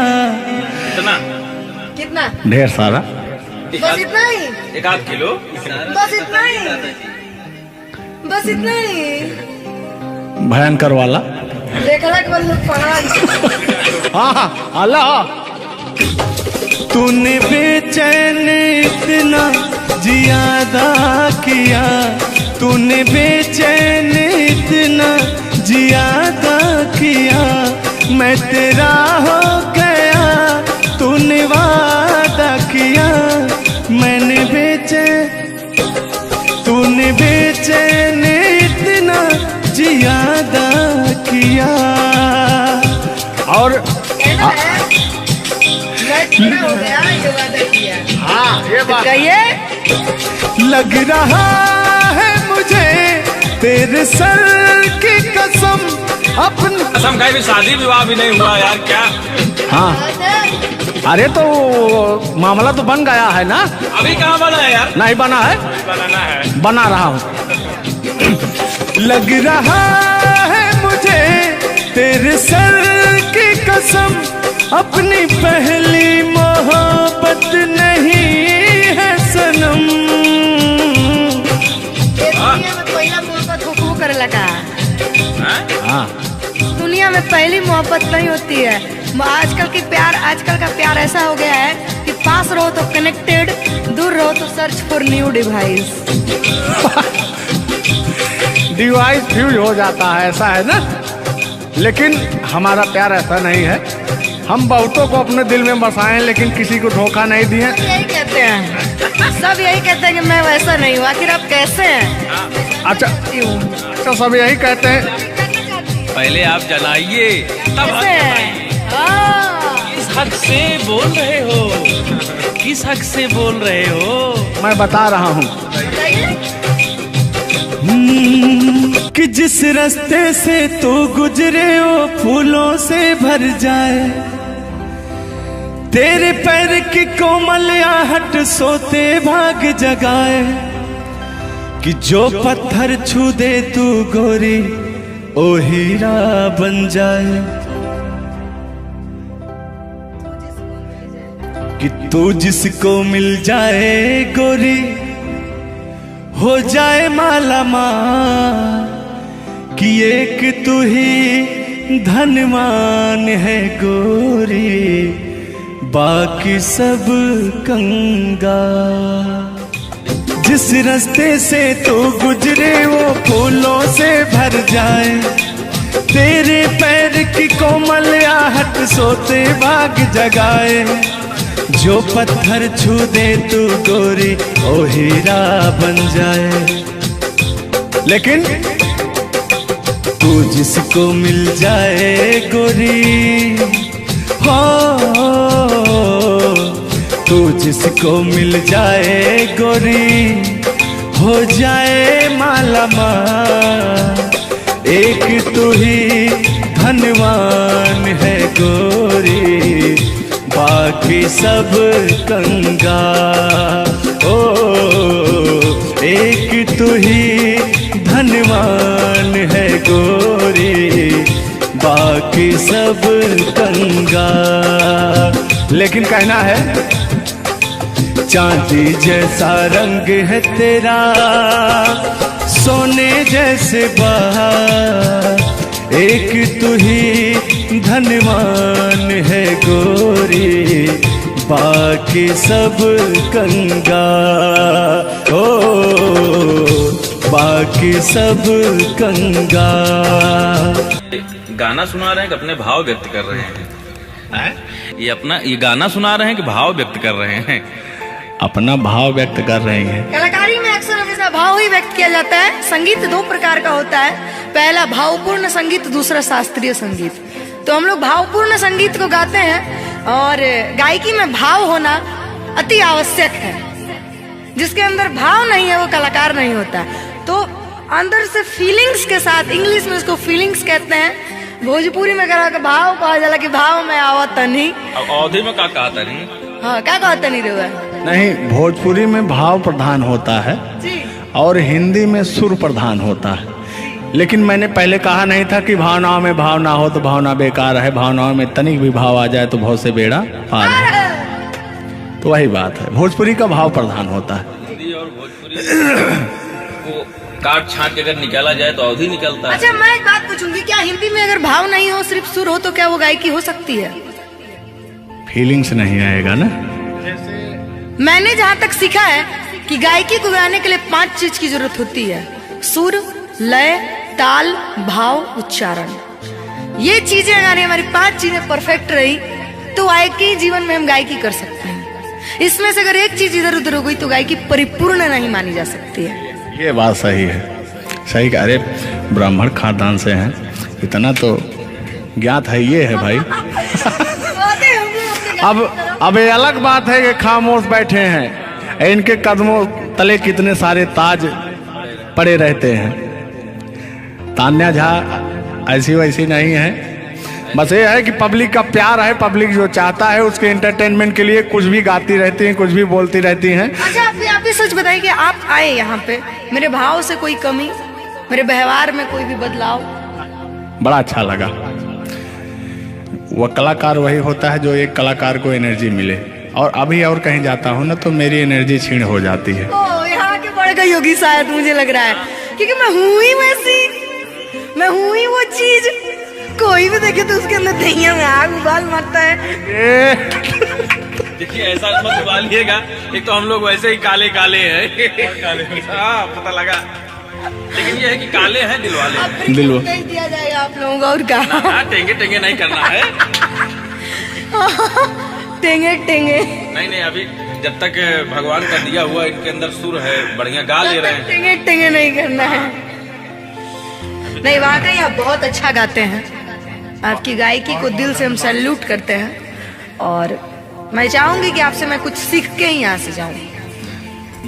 Speaker 2: इतना
Speaker 3: कितना?
Speaker 4: ढेर सारा।
Speaker 3: बस इतना ही?
Speaker 2: 1 किलो।
Speaker 3: बस इतना ही? बस इतना ही?
Speaker 4: भयंकर वाला।
Speaker 3: देखला के बाद लोग पढ़ा।
Speaker 4: हाँ, अल्लाह।
Speaker 1: तूने बेचैन इतना जियादा किया, तूने बेचैन इतना जियादा किया। मैं तेरा हो गया, तूने वादा किया। मैंने तूने बेचैन इतना जियादा किया।
Speaker 4: और
Speaker 3: कहना है मैं तेरा हो गया, ये वादा किया।
Speaker 4: हाँ, ये बात
Speaker 3: कहिए।
Speaker 1: लग रहा है मुझे तेरे सर की कसम, अपनी
Speaker 2: असम का भी शादी विवाह भी नहीं हुआ यार, क्या?
Speaker 4: हाँ। अरे तो मामला तो बन गया है ना?
Speaker 2: अभी कहाँ बना है यार?
Speaker 4: नहीं बना है,
Speaker 2: बनाना है।
Speaker 4: बना रहा हूँ।
Speaker 1: लग रहा है मुझे तेरे सर की कसम, अपनी पहली मोहब्बत नहीं है सनम।
Speaker 3: दुनिया में पहला मोहब्बत हुकू करे लगा।
Speaker 4: हाँ,
Speaker 3: दुनिया में पहली मोहब्बत नहीं होती है। आजकल का प्यार ऐसा हो गया है कि पास रहो तो कनेक्टेड, दूर रहो तो search for new device.
Speaker 4: Device fuse हो जाता है, ऐसा है ना। लेकिन हमारा प्यार ऐसा नहीं है। हम बहुतों को अपने दिल में बसाएं, लेकिन किसी को धोखा नहीं दिए।
Speaker 3: यही कहते हैं, सब यही कहते हैं कि मैं वैसा नहीं हूँ। आखिर आप कैसे हैं?
Speaker 4: अच्छा, तो सब यही कहते हैं।
Speaker 2: पहले आप जलाइए तब हम
Speaker 3: कैसे हैं?
Speaker 2: जलाएंगे।
Speaker 3: हाँ।
Speaker 2: किस हक से बोल रहे हो? किस हक से बोल रहे हो?
Speaker 4: मैं बता रहा हूँ।
Speaker 1: कि जिस रास्ते से तू गुजरे वो फूलों से भर जाए, तेरे पैर की कोमल आहट सोते भाग जगाए। कि जो पत्थर छू दे तू गोरी ओ हीरा बन जाए। कि तू जिसको मिल जाए गोरी हो जाए माला माल। कि एक तू ही धनवान है गोरी, बाकी सब कंगाल। जिस रास्ते से तू गुजरे वो फूलों से भर जाए, तेरे पैर की कोमल आहट सोते भाग जगाए। जो पत्थर छू दे तू गोरी ओ हीरा बन जाए।
Speaker 4: लेकिन
Speaker 1: तू जिसको मिल जाए गोरी हो, तू जिसको मिल जाए गोरी हो जाए माला माल। एक तू ही धनवान है गोरी, बाकी सब कंगाल। ओ एक तू ही धनवान है बाकी सब कंगाल।
Speaker 4: लेकिन कहना है,
Speaker 1: चांदी जैसा रंग है तेरा, सोने जैसे बहार, एक तू ही धनवान है गोरी, बाकी सब कंगाल। ओ बाकी सब कंगाल।
Speaker 2: गाना सुना रहे हैं कि अपने भाव व्यक्त कर रहे हैं? ये गाना सुना रहे हैं कि भाव व्यक्त कर रहे हैं?
Speaker 4: अपना भाव व्यक्त कर रहे हैं।
Speaker 3: कलाकारी में अक्सर हमेशा भाव ही व्यक्त किया जाता है। संगीत दो प्रकार का होता है, पहला भावपूर्ण संगीत, दूसरा शास्त्रीय संगीत। तो हम लोग भावपूर्ण संगीत को गाते हैं और गायकी में भाव होना अति आवश्यक है। जिसके अंदर भाव नहीं है वो कलाकार नहीं होता। तो अंदर से फीलिंग्स के साथ, इंग्लिश में इसको फीलिंग्स कहते हैं, भोजपुरी में कहा भाव कहा जाला कि भाव में आवत नहीं।
Speaker 2: अब अवधि में क्या कहा नहीं?
Speaker 3: हाँ, क्या कहता नहीं रहा
Speaker 4: नहीं, भोजपुरी में भाव प्रधान होता है
Speaker 3: जी,
Speaker 4: और हिंदी में सुर प्रधान होता है। लेकिन मैंने पहले कहा नहीं था कि भावनाओं में भाव ना हो तो भावना बेकार है, भावनाओं में तनिक भी भाव आ जाए तो बहुत से बेड़ा पार है। तो वही बात है, भोजपुरी का भाव प्रधान होता है।
Speaker 2: हिंदी और भोजपुरी को काट छाट के अगर निकाला जाए तो अवधि निकलता है।
Speaker 3: अच्छा, मैं एक बात पूछूंगी, क्या हिंदी में अगर भाव नहीं हो, सिर्फ सुर हो, तो क्या वो गायकी हो सकती है?
Speaker 4: फीलिंग्स नहीं आएगा ना।
Speaker 3: मैंने जहाँ तक सीखा है कि गायकी को गाने के लिए 5 चीज की जरूरत होती है: सुर, लय, ताल, भाव, उच्चारण। ये चीजें अगर हमारी 5 चीजें परफेक्ट रही तो गायकी जीवन में हम गायकी कर सकते हैं। इसमें से अगर एक चीज इधर उधर हो गई तो गायकी परिपूर्ण नहीं मानी जा सकती है।
Speaker 4: ये बात सही है, सही कह रहे। ब्राह्मण खानदान से हैं, इतना तो ज्ञात है। ये है भाई। अब ये अलग बात है कि खामोश बैठे हैं, इनके कदमों तले कितने सारे ताज पड़े रहते हैं। तान्या झा ऐसी वैसी नहीं है, बस ये है कि पब्लिक का प्यार है, पब्लिक जो चाहता है उसके एंटरटेनमेंट के लिए कुछ भी गाती रहती हैं, कुछ भी बोलती रहती हैं।
Speaker 3: अच्छा, आप भी सच बताइए कि आप आए यहाँ पे, मेरे भाव से कोई कमी, मेरे व्यवहार में कोई भी बदलाव?
Speaker 4: बड़ा अच्छा लगा। वह कलाकार वही होता है जो एक कलाकार को एनर्जी मिले, और अभी और कहीं जाता हूँ ना तो मेरी एनर्जी क्षीण हो जाती है।
Speaker 3: ओ, यहाँ के बढ़ गई होगी शायद, मुझे लग रहा है, क्योंकि मैं हूँ ही वैसी, मैं हूँ ही वो चीज। कोई भी देखे तो उसके अंदर दहिया में आग उबाल मारता है।
Speaker 2: देखिए, ऐसा मत उबालिएगा, एक तो हम लोग वैसे ही काले काले हैं। हाँ, पता लगा। लेकिन ये है कि काले हैं दिल वाले।
Speaker 4: दिल
Speaker 3: नहीं दिया जाएगा आप लोगों को, और क्या?
Speaker 2: टेंगे टेंगे नहीं करना है।
Speaker 3: टेंगे टेंगे
Speaker 2: नहीं, अभी जब तक भगवान का दिया हुआ इनके अंदर सुर है, बढ़िया गा ले रहे हैं।
Speaker 3: टेंगे टेंगे नहीं करना है। नहीं, वाकई आप बहुत अच्छा गाते हैं। आपकी गायकी को दिल से हम सैल्यूट करते हैं, और मैं चाहूंगी कि आपसे मैं कुछ सीख के ही यहाँ से जाऊं।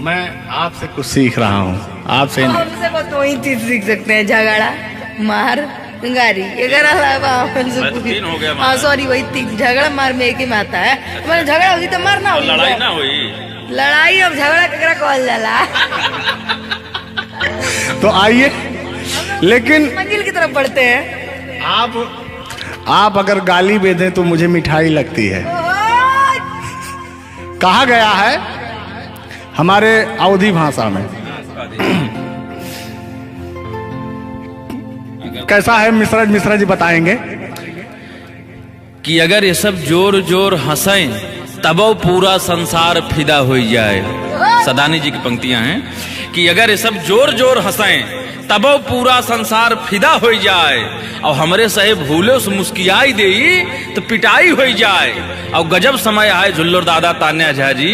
Speaker 4: मैं आपसे कुछ सीख रहा हूँ, आपसे
Speaker 3: हमसे बस वही चीज सीख सकते हैं, झगड़ा, मार, गारी। अगर
Speaker 2: तीन हो गया।
Speaker 3: हाँ, सॉरी, वही 3। झगड़ा मार में एक ही में आता है। मैंने झगड़ा होगी तो मारना होगी,
Speaker 2: लड़ाई ना हुई।
Speaker 3: लड़ाई अब झगड़ा ककरा कहल जाला।
Speaker 4: तो आइए, लेकिन
Speaker 3: मंजिल की तरफ बढ़ते हैं।
Speaker 4: आप अगर गाली बेदें तो मुझे मिठाई लगती है। कहा गया है हमारे अवधी भाषा में। कैसा है मिश्रा जी बताएंगे?
Speaker 2: कि अगर ये सब जोर जोर हंसें तब पूरा संसार फिदा हो जाए। सदानी जी की पंक्तियां हैं कि अगर ये सब जोर जोर हंसें तब पूरा संसार फिदा हो जाए, और हमरे सहे भूले उस मुस्कियाई दे तो पिटाई हो जाए। और गजब समय आए झुल्लर दादा तान्या झा जी,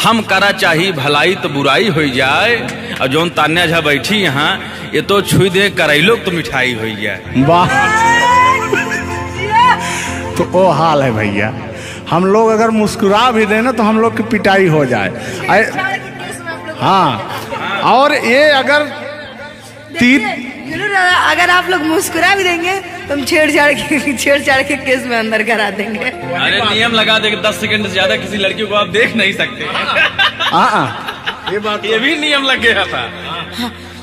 Speaker 2: हम करा चाही भलाई तो बुराई हो जाए। और जोन तान्या झा बैठी यहाँ, ये तो छुई दे करैलो तो मिठाई हो जाए।
Speaker 4: वाह, तो वो हाल है भैया। हम लोग अगर मुस्कुरा भी दें ना तो हम लोग की पिटाई हो जाए। हाँ, और ये अगर
Speaker 3: अगर आप लोग मुस्कुरा भी देंगे तो हम छेड़छाड़ के केस में अंदर करा देंगे।
Speaker 2: अरे नियम लगा दे 10 सेकंड से ज्यादा किसी लड़की को आप देख नहीं सकते।
Speaker 4: ये बात,
Speaker 2: ये भी नियम लग गया था।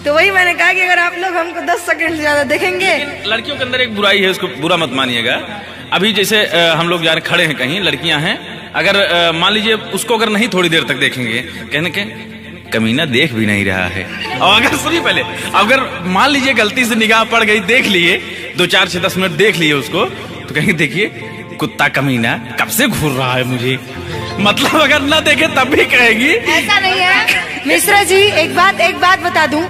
Speaker 3: तो वही मैंने कहा कि अगर आप लोग हमको 10 सेकंड से ज्यादा देखेंगे।
Speaker 2: लड़कियों के अंदर एक बुराई है, उसको बुरा मत मानिएगा। अभी जैसे हम लोग यार खड़े हैं कहीं, लड़कियां हैं, अगर मान लीजिए उसको अगर नहीं थोड़ी देर तक देखेंगे, कहने के कमीना देख भी नहीं रहा है। और अगर सुनिए पहले, अगर मान लीजिए गलती से निगाह पड़ गई, देख लिए 2 4 6 10 मिनट देख लिए उसको, तो कहेंगे देखिए कुत्ता कमीना कब से घूर रहा है मुझे। मतलब अगर ना देखे तब भी कहेगी।
Speaker 3: ऐसा नहीं है मिश्रा जी, एक बात बता दूं,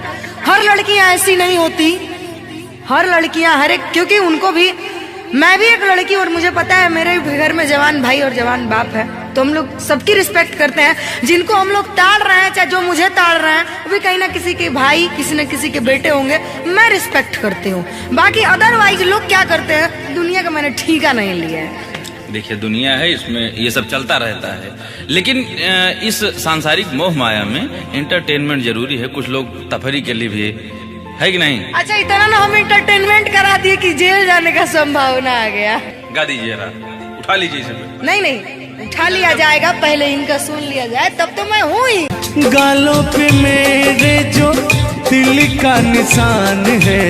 Speaker 3: हर लड़कियां ऐसी नहीं होती, हर लड़कियां हर एक, क्योंकि उनको भी, मैं भी एक लड़की और मुझे पता है मेरे घर में जवान भाई और जवान बाप है, तो हम लोग सबकी रिस्पेक्ट करते हैं। जिनको हम लोग ताड़ रहे हैं, चाहे जो मुझे ताड़ रहे हैं, वो भी कहीं ना किसी के भाई, किसी न किसी के बेटे होंगे, मैं रिस्पेक्ट करती हूँ। बाकी अदरवाइज लोग क्या करते हैं, दुनिया का मैंने ठीका नहीं लिया है।
Speaker 2: देखिए दुनिया है, इसमें ये सब चलता रहता है, लेकिन इस सांसारिक मोह माया में एंटरटेनमेंट जरूरी है। कुछ लोग तफरी के लिए भी है कि नहीं।
Speaker 3: अच्छा, इतना ना हम एंटरटेनमेंट करा दिए कि जेल जाने का संभावना आ गया।
Speaker 2: गा दीजिए, उठा लीजिए इसे।
Speaker 3: नहीं उठा लिया जाएगा, पहले इनका सुन लिया जाए, तब तो मैं हूँ ही।
Speaker 1: गालों पे मेरे जो दिल का निशान है,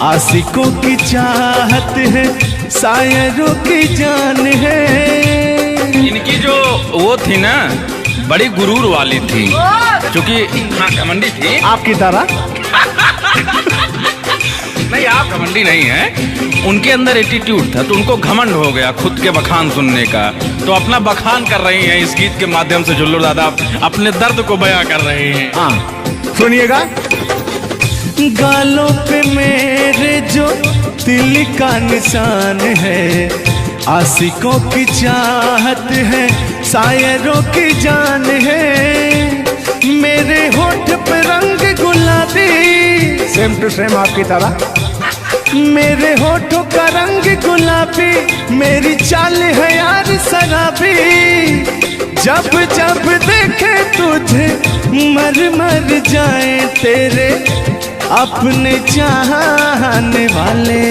Speaker 1: आशिकों की चाहत है, शायरों की जान है।
Speaker 2: इनकी जो वो थी ना, बड़ी गुरूर वाली थी, क्योंकि हाँ घमंडी थी
Speaker 4: आपकी तरह।
Speaker 2: नहीं, आप घमंडी नहीं है, उनके अंदर एटीट्यूड था, तो उनको घमंड हो गया खुद के बखान सुनने का, तो अपना बखान कर रही हैं इस गीत के माध्यम से। जुल्लू दादा अपने दर्द को बयां कर रहे हैं।
Speaker 4: हाँ सुनिएगा।
Speaker 1: गालों पे मेरे जो दिल का निशान है, आशिकों की चाहत है, शायरों की जान है। मेरे होठ पे रंग गुलाबी,
Speaker 4: सेम टू सेम आपकी तरह।
Speaker 1: मेरे होठों का रंग गुलाबी, मेरी चाल है यार शराबी। जब जब देखे तुझे मर मर जाए तेरे अपने चाहने वाले।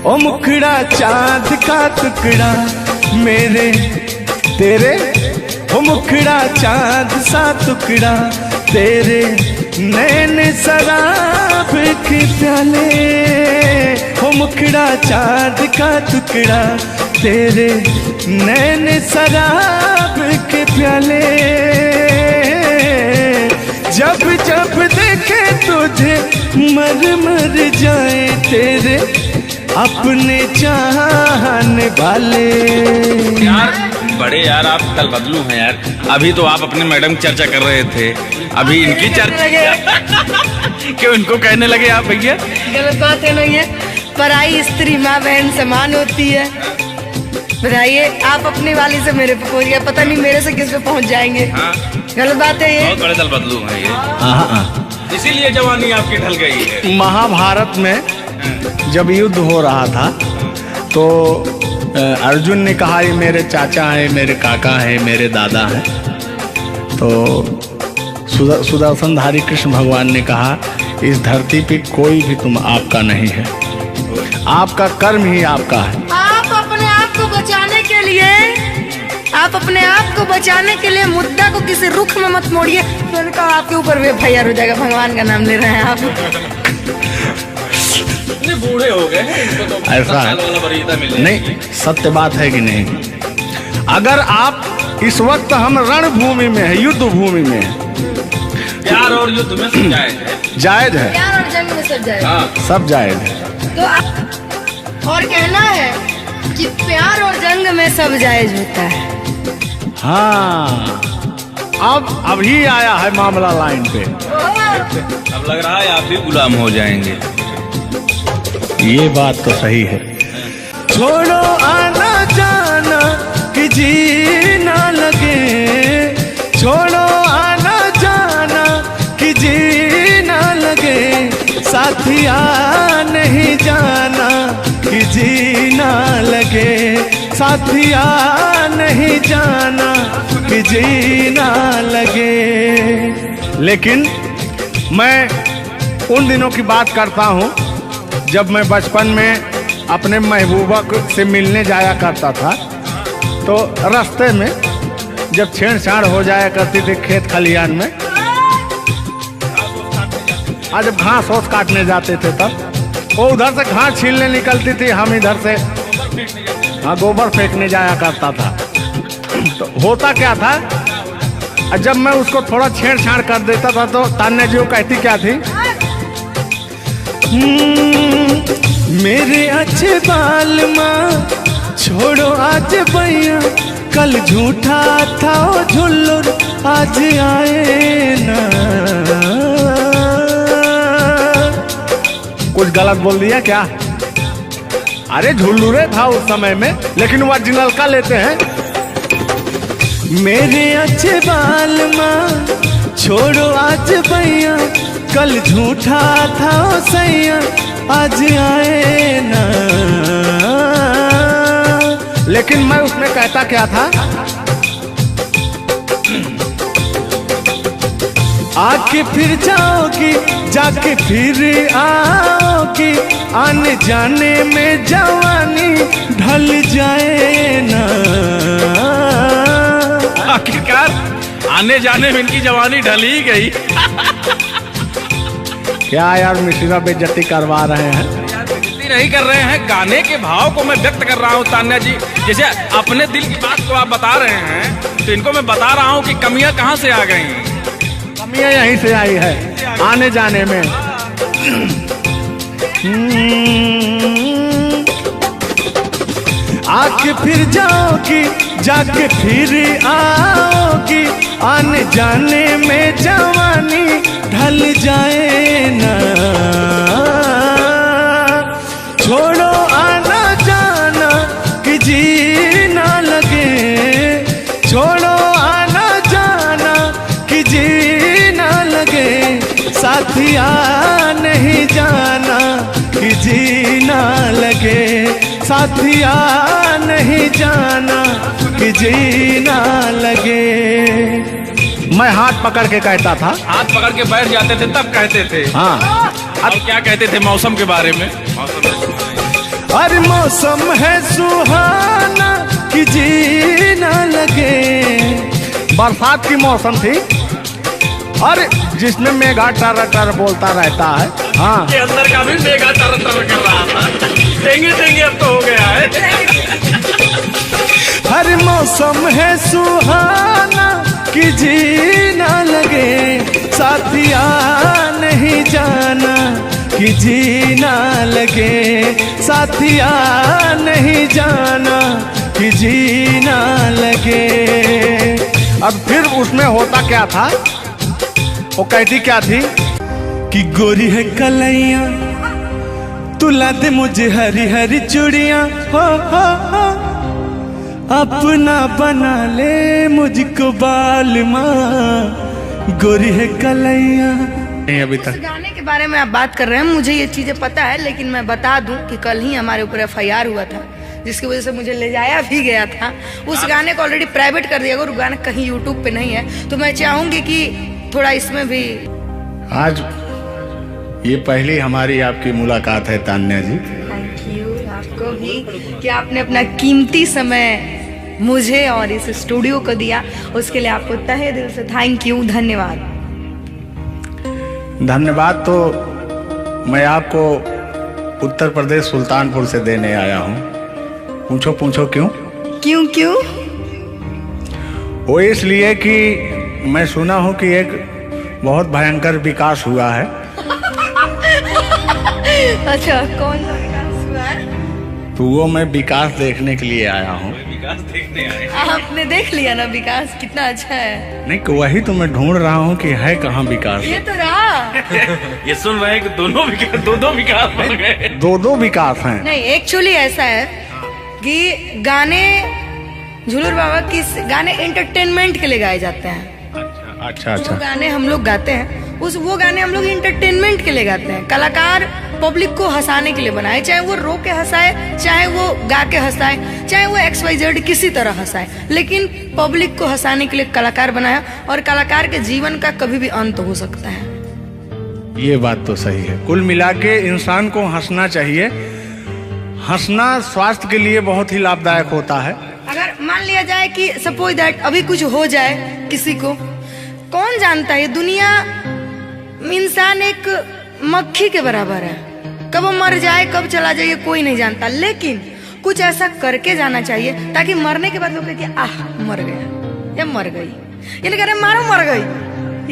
Speaker 1: ओ मुखड़ा चांद का टुकड़ा मेरे तेरे, ओ मुखड़ा चांद सा टुकड़ा तेरे, नैन शराब के प्याले। ओ मुखड़ा चांद का टुकड़ा तेरे, नैन शराब के प्याले। जब जब देखे तुझे मर मर जाए तेरे अपने चाहने वाले।
Speaker 2: यार बड़े यार, आप कल बदलू हैं यार। अभी तो आप अपने मैडम की चर्चा कर रहे थे, अभी इनकी चर्चा क्यों इनको कहने लगे आप भैया?
Speaker 3: गलत बात है नहीं है, पराई स्त्री माँ बहन समान होती है। बताइए, आप अपनी वाली से मेरे पे पहुंच गए, पता नहीं मेरे से किस पे पहुंच जाएंगे।
Speaker 2: हाँ।
Speaker 3: गलत बात है ये।
Speaker 2: बहुत बड़े दल बदलू हैं ये, इसीलिए जवानी आपकी ढल गई है।
Speaker 4: महाभारत में जब युद्ध हो रहा था तो अर्जुन ने कहा ये मेरे चाचा है, मेरे काका है, मेरे दादा है। तो सुदर्शनधारी कृष्ण भगवान ने कहा इस धरती पे कोई भी तुम आपका नहीं है, आपका कर्म ही आपका है।
Speaker 3: आप अपने आप को बचाने के लिए, आप अपने आप को बचाने के लिए मुद्दा को किसी रुख में मत मोड़िए। मैंने कहा आपके ऊपर भी FIR हो जाएगा, भगवान का नाम ले रहे हैं आप।
Speaker 2: बूढ़े हो गए हैं, इनको तो
Speaker 4: ऐसा है नहीं, सत्य बात है कि नहीं। अगर आप इस वक्त हम रणभूमि में है, युद्ध भूमि में है,
Speaker 2: प्यार और युद्ध में सब जायज है।
Speaker 4: जायज है,
Speaker 3: प्यार और जंग में सब जायज।
Speaker 2: हाँ।
Speaker 4: सब जायज है।
Speaker 3: तो और कहना है कि प्यार और जंग में सब जायज होता है।
Speaker 4: हाँ, अब अभी आया है मामला लाइन पे।
Speaker 2: अब लग रहा है आप भी गुलाम हो जाएंगे।
Speaker 4: ये बात तो सही है।
Speaker 1: छोड़ो आना जाना कि जीना लगे, छोड़ो आना जाना कि जीना लगे, साथिया नहीं जाना कि जीना लगे, साथिया नहीं जाना कि जीना लगे। लेकिन मैं उन दिनों की बात करता हूँ जब मैं बचपन में अपने महबूबा से मिलने जाया करता था, तो रास्ते में जब छेड़छाड़ हो जाया करती थी खेत खलियान में,
Speaker 4: आज जब घास ओस काटने जाते थे तब वो उधर से घास छीलने निकलती थी, हम इधर से हाँ गोबर फेंकने जाया करता था। तो होता क्या था, जब मैं उसको थोड़ा छेड़छाड़ कर देता था तो तान्या जी वो कहती क्या थी,
Speaker 1: मेरे अच्छे बाल माँ छोड़ो आज भैया, कल झूठा था वो झुल्लुर आज आए ना।
Speaker 4: कुछ गलत बोल दिया क्या? अरे झुल्लुरे था उस समय में, लेकिन वो ओरिजिनल का लेते हैं।
Speaker 1: मेरे अच्छे बाल माँ छोड़ो आज भैया, कल झूठा था वो सैया आज आए ना।
Speaker 4: लेकिन मैं उसमें कहता क्या था,
Speaker 1: आके फिर जाओगी जाके फिर आओगी, आने जाने में जवानी ढल जाए ना।
Speaker 2: आखिरकार आने जाने में इनकी जवानी ढल ही गई।
Speaker 4: क्या यार मिश्रा बेइज्जती करवा रहे हैं।
Speaker 2: बेइज्जती नहीं कर रहे हैं, गाने के भाव को मैं व्यक्त कर रहा हूँ तान्या जी। जैसे अपने दिल की बात को आप बता रहे हैं तो इनको मैं बता रहा हूँ कि कमियां कहाँ से आ गई।
Speaker 4: कमियां यहीं से आई है आने जाने में।
Speaker 1: आके फिर जाओगी जाके फिर आओगी, आने जाने में जवानी ढल जाए ना। छोड़ो आना जाना कि जी ना लगे, छोड़ो आना जाना कि जी ना लगे, साथिया नहीं जाना कि जी ना लगे, साथिया नहीं जाना कि जी ना लगे।
Speaker 4: मैं हाथ पकड़ के कहता था,
Speaker 2: हाथ पकड़ के बैठ जाते थे तब कहते थे।
Speaker 4: हाँ
Speaker 2: अब क्या कहते थे मौसम के बारे में?
Speaker 1: अरे मौसम है सुहाना कि जी ना लगे।
Speaker 4: बरसात की मौसम थी, अरे जिसमें मेघा टर टर बोलता रहता है। हाँ
Speaker 2: के अंदर का भी मेघा तर तर कर रहा था। देंगे देंगे अब तो हो गया है।
Speaker 1: हर मौसम है सुहाना कि जी ना लगे, साथिया नहीं जाना कि जी ना लगे, साथिया नहीं जाना कि जी ना लगे।
Speaker 4: अब फिर उसमें होता क्या था, वो कहती क्या थी
Speaker 1: कि गोरी है कलैया तुला दे मुझे हरी हरी चूड़ियां, हो अपना बना ले मुझको बाल माँ, गोरी है कलैया।
Speaker 4: नहीं अभी
Speaker 3: इस
Speaker 4: तक
Speaker 3: गाने के बारे में आप बात कर रहे हैं, मुझे ये चीजें पता है, लेकिन मैं बता दूं कि कल ही हमारे ऊपर FIR हुआ था, जिसकी वजह से मुझे ले जाया भी गया था। उस गाने को ऑलरेडी प्राइवेट कर दिया, अगर वो गाना कहीं YouTube पे नहीं है तो मैं चाहूंगी कि थोड़ा इसमें भी।
Speaker 4: आज ये पहली हमारी आपकी मुलाकात है तान्या जी।
Speaker 3: थैंक यू आपको भी कि आपने अपना कीमती समय मुझे और इस स्टूडियो को दिया, उसके लिए आपको तहे दिल से थैंक यू, धन्यवाद।
Speaker 4: धन्यवाद तो मैं आपको उत्तर प्रदेश सुल्तानपुर से देने आया हूँ। पूछो पूछो क्यों?
Speaker 3: क्यों क्यों?
Speaker 4: वो इसलिए कि मैं सुना हूँ कि एक बहुत भयंकर विकास हुआ है।
Speaker 3: अच्छा कौन सा विकास हुआ है?
Speaker 4: तो वो मैं विकास देखने के लिए आया हूँ।
Speaker 2: विकास देखने आए।
Speaker 3: आपने देख लिया ना विकास कितना अच्छा है।
Speaker 4: नहीं वही तो मैं ढूंढ रहा हूँ कि है कहाँ विकास।
Speaker 3: ये तो रहा।
Speaker 2: ये सुन रहे हैं कि दो विकास बन गए।
Speaker 4: दो विकास हैं।
Speaker 3: नहीं एक्चुअली ऐसा है कि गाने झूलूर बाबा की गाने एंटरटेनमेंट के लिए गाए जाते हैं।
Speaker 4: अच्छा
Speaker 3: जो गाने हम लोग गाते हैं वो गाने हम लोग इंटरटेनमेंट के लिए गाते हैं। कलाकार पब्लिक को हंसाने के लिए बनाए, चाहे वो रो के हंसाए, चाहे वो गा के हंसाए, चाहे वो XYZ किसी तरह हंसाए, लेकिन पब्लिक को हंसाने के लिए कलाकार बनाया। और कलाकार के जीवन का कभी भी अंत हो सकता है।
Speaker 4: ये बात तो सही है। कुल मिला के इंसान को हंसना चाहिए। हंसना स्वास्थ्य के लिए बहुत ही लाभदायक होता है।
Speaker 3: अगर मान लिया जाए कि सपोज दैट अभी कुछ हो जाए किसी को, कौन जानता है दुनिया इंसान एक मक्खी के बराबर है। कब वो मर जाए कब चला जाए ये कोई नहीं जानता, लेकिन कुछ ऐसा करके जाना चाहिए ताकि मरने के बाद लोग कहें कि आह मर गया या मर गई, ये नहीं कह रहे मारो मर गई,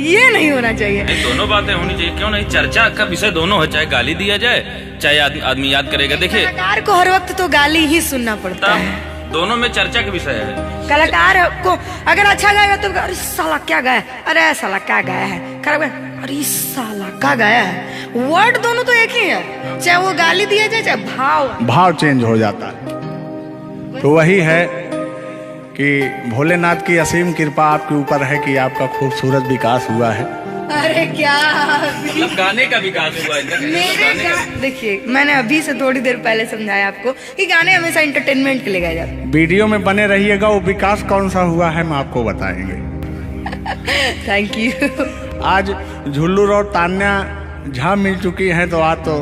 Speaker 3: ये नहीं होना चाहिए।
Speaker 2: दोनों बातें होनी चाहिए, क्यों नहीं? चर्चा का विषय दोनों है, चाहे गाली दिया जाए चाहे आदमी याद करेगा। देखिए
Speaker 3: कलाकार को हर वक्त तो गाली ही सुनना पड़ता है,
Speaker 2: दोनों में चर्चा का विषय है।
Speaker 3: कलाकार को अगर अच्छा गाएगा तो अरे साला क्या गाया, अरे साला क्या गाया है, खराब गाया, अरे साला क्या गाया है। वर्ड दोनों तो एक ही है, चाहे वो गाली दिया जाए चाहे
Speaker 4: भाव चेंज हो जाता है। तो वही है कि भोलेनाथ की असीम कृपा आपके ऊपर है कि आपका खूबसूरत विकास हुआ है।
Speaker 3: अरे क्या
Speaker 2: मतलब गाने का विकास हुआ है।
Speaker 3: देखिए मैंने अभी से थोड़ी देर पहले समझाया आपको कि गाने हमेशा एंटरटेनमेंट के लिए गाए जाते हैं।
Speaker 4: वीडियो में बने रहिएगा, वो विकास कौन सा हुआ है हम आपको बताएंगे।
Speaker 3: Thank you.
Speaker 4: आज झुल्लू और तान्या झा मिल चुकी हैं तो आज तो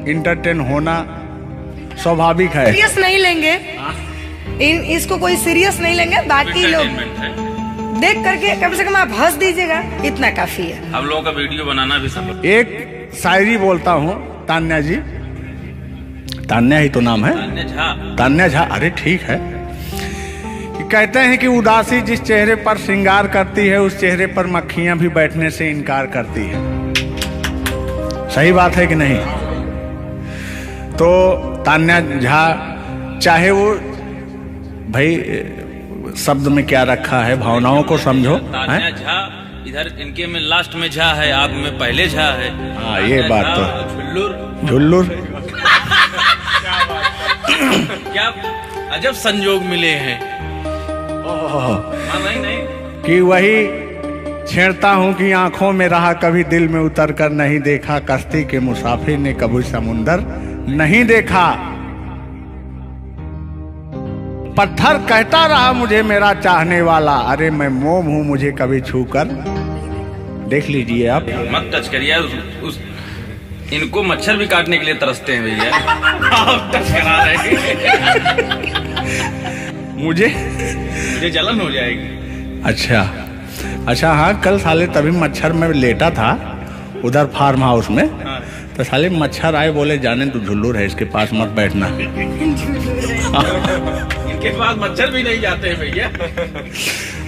Speaker 4: इंटरटेन होना स्वाभाविक है।
Speaker 3: सीरियस नहीं लेंगे, इसको कोई सीरियस नहीं लेंगे, बाकी लोग देख करके कम से कम आप हंस दीजिएगा, इतना काफी है।
Speaker 2: हम लोगों का वीडियो बनाना भी सब।
Speaker 4: एक शायरी बोलता हूँ तान्या जी, तान्या ही तो नाम है, तान्या झा, अरे ठीक है। कि कहते हैं कि उदासी जिस चेहरे पर श्रृंगार करती है उस चेहरे पर मक्खियां भी बैठने से इनकार करती है। सही बात है कि नहीं? तो तान्या झा, चाहे वो भाई शब्द में क्या रखा है, भावनाओं को समझो।
Speaker 2: तान्या झा इधर इनके में लास्ट में झा है, आप में पहले झा है।
Speaker 4: हाँ ये बात तो झुल्लुर
Speaker 2: क्या अजब संजोग मिले हैं। नहीं
Speaker 4: कि वही छेड़ता हूँ कि आंखों में रहा कभी दिल में उतर कर नहीं देखा, कश्ती के मुसाफिर ने कभी समुंदर नहीं देखा। पत्थर कहता रहा मुझे मेरा चाहने वाला, अरे मैं मोम हूं मुझे कभी छूकर देख लीजिए आप।
Speaker 2: मत टच करिए इनको, मच्छर भी काटने के लिए तरसते हैं भैया। आप टच करा रहे हैं।
Speaker 4: मुझे
Speaker 2: जलन हो जाएगी।
Speaker 4: अच्छा हाँ, कल साले तभी मच्छर में लेटा था उधर फार्म हाउस में, तो साले मच्छर आए, बोले जाने तू झुल्लू है इसके पास मत बैठना।
Speaker 2: इनके पास मच्छर भी नहीं जाते हैं भैया।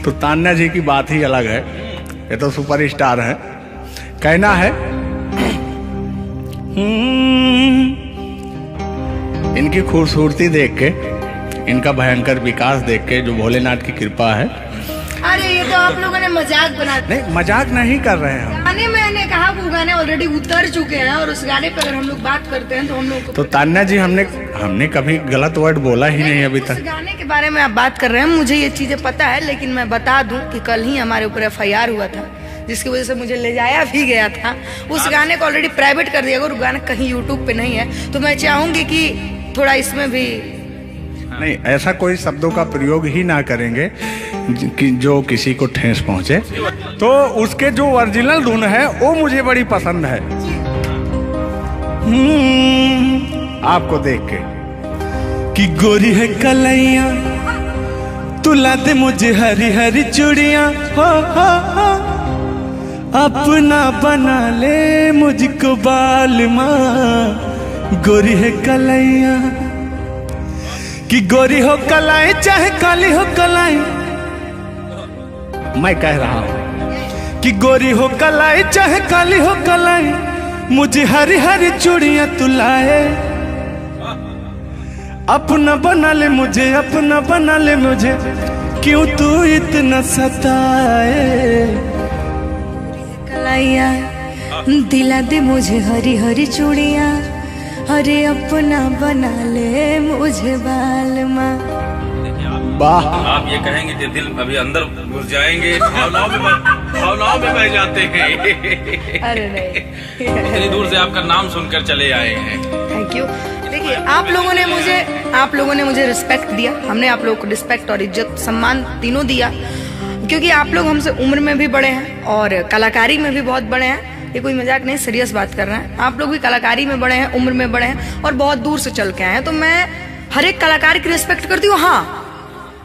Speaker 4: तो तान्या जी की बात ही अलग है, ये तो सुपरस्टार है। कहना है इनकी खूबसूरती देख के, इनका भयंकर विकास देख के, जो भोलेनाथ की कृपा है।
Speaker 3: अरे ये तो आप लोगों ने मजाक बना दिया।
Speaker 4: नहीं मजाक नहीं कर रहे हैं हम।
Speaker 3: गाने मैंने कहा वो गाने ऑलरेडी उतर चुके हैं और उस गाने पे अगर हम लोग बात करते हैं तो हम लोग
Speaker 4: तो तान्या जी हमने कभी गलत वर्ड बोला ही नहीं अभी तक।
Speaker 3: उस गाने के बारे में आप बात कर रहे हैं, मुझे ये चीजें पता है, लेकिन मैं बता दूं कि कल ही हमारे ऊपर FIR हुआ था जिसकी वजह से मुझे ले जाया भी गया था। उस गाने को ऑलरेडी प्राइवेट कर दिया गया और गाना कहीं यूट्यूब पे नहीं है, तो मैं चाहूंगी कि थोड़ा इसमें भी
Speaker 4: नहीं, ऐसा कोई शब्दों का प्रयोग ही ना करेंगे कि जो किसी को ठेस पहुंचे। तो उसके जो ओरिजिनल धुन है वो मुझे बड़ी पसंद है। आपको देख के
Speaker 1: कि गोरी है कलैया तुला दे मुझे हरी हरी चूड़ियां, हो अपना बना ले मुझको बाल माँ। गोरी है कलैया कि गोरी हो कलाई चाहे काली हो कलाई,
Speaker 4: मैं कह रहा हूं
Speaker 1: कि गोरी हो कलाई चाहे काली हो कलाई, मुझे हरी हरी चूड़ियां तुलाए, अपना बना ले मुझे, अपना बना ले मुझे, क्यों तू इतना सताए।
Speaker 3: कलाइया दिला दे मुझे हरी हरी चूड़ियां, अरे अपना बना ले मुझे बाल माँ।
Speaker 4: वाह,
Speaker 2: आप ये कहेंगे कि दिल अभी अंदर घुस जाएंगे, भावनाओं में बह जाते हैं।
Speaker 3: अरे नहीं,
Speaker 2: इतनी दूर से आपका नाम सुनकर चले आए हैं।
Speaker 3: Thank you. देखिए आप लोगों ने मुझे रिस्पेक्ट दिया, हमने आप लोगों को रिस्पेक्ट और इज्जत सम्मान तीनों दिया, क्योंकि आप लोग हमसे उम्र में भी बड़े हैं और कलाकारी में भी बहुत बड़े हैं। ये कोई मजाक नहीं, सीरियस बात कर रहे हैं। आप लोग भी कलाकारी में बड़े हैं, उम्र में बड़े हैं और बहुत दूर से चल के आए हैं, तो मैं हर एक कलाकार की रिस्पेक्ट करती हूँ। हाँ,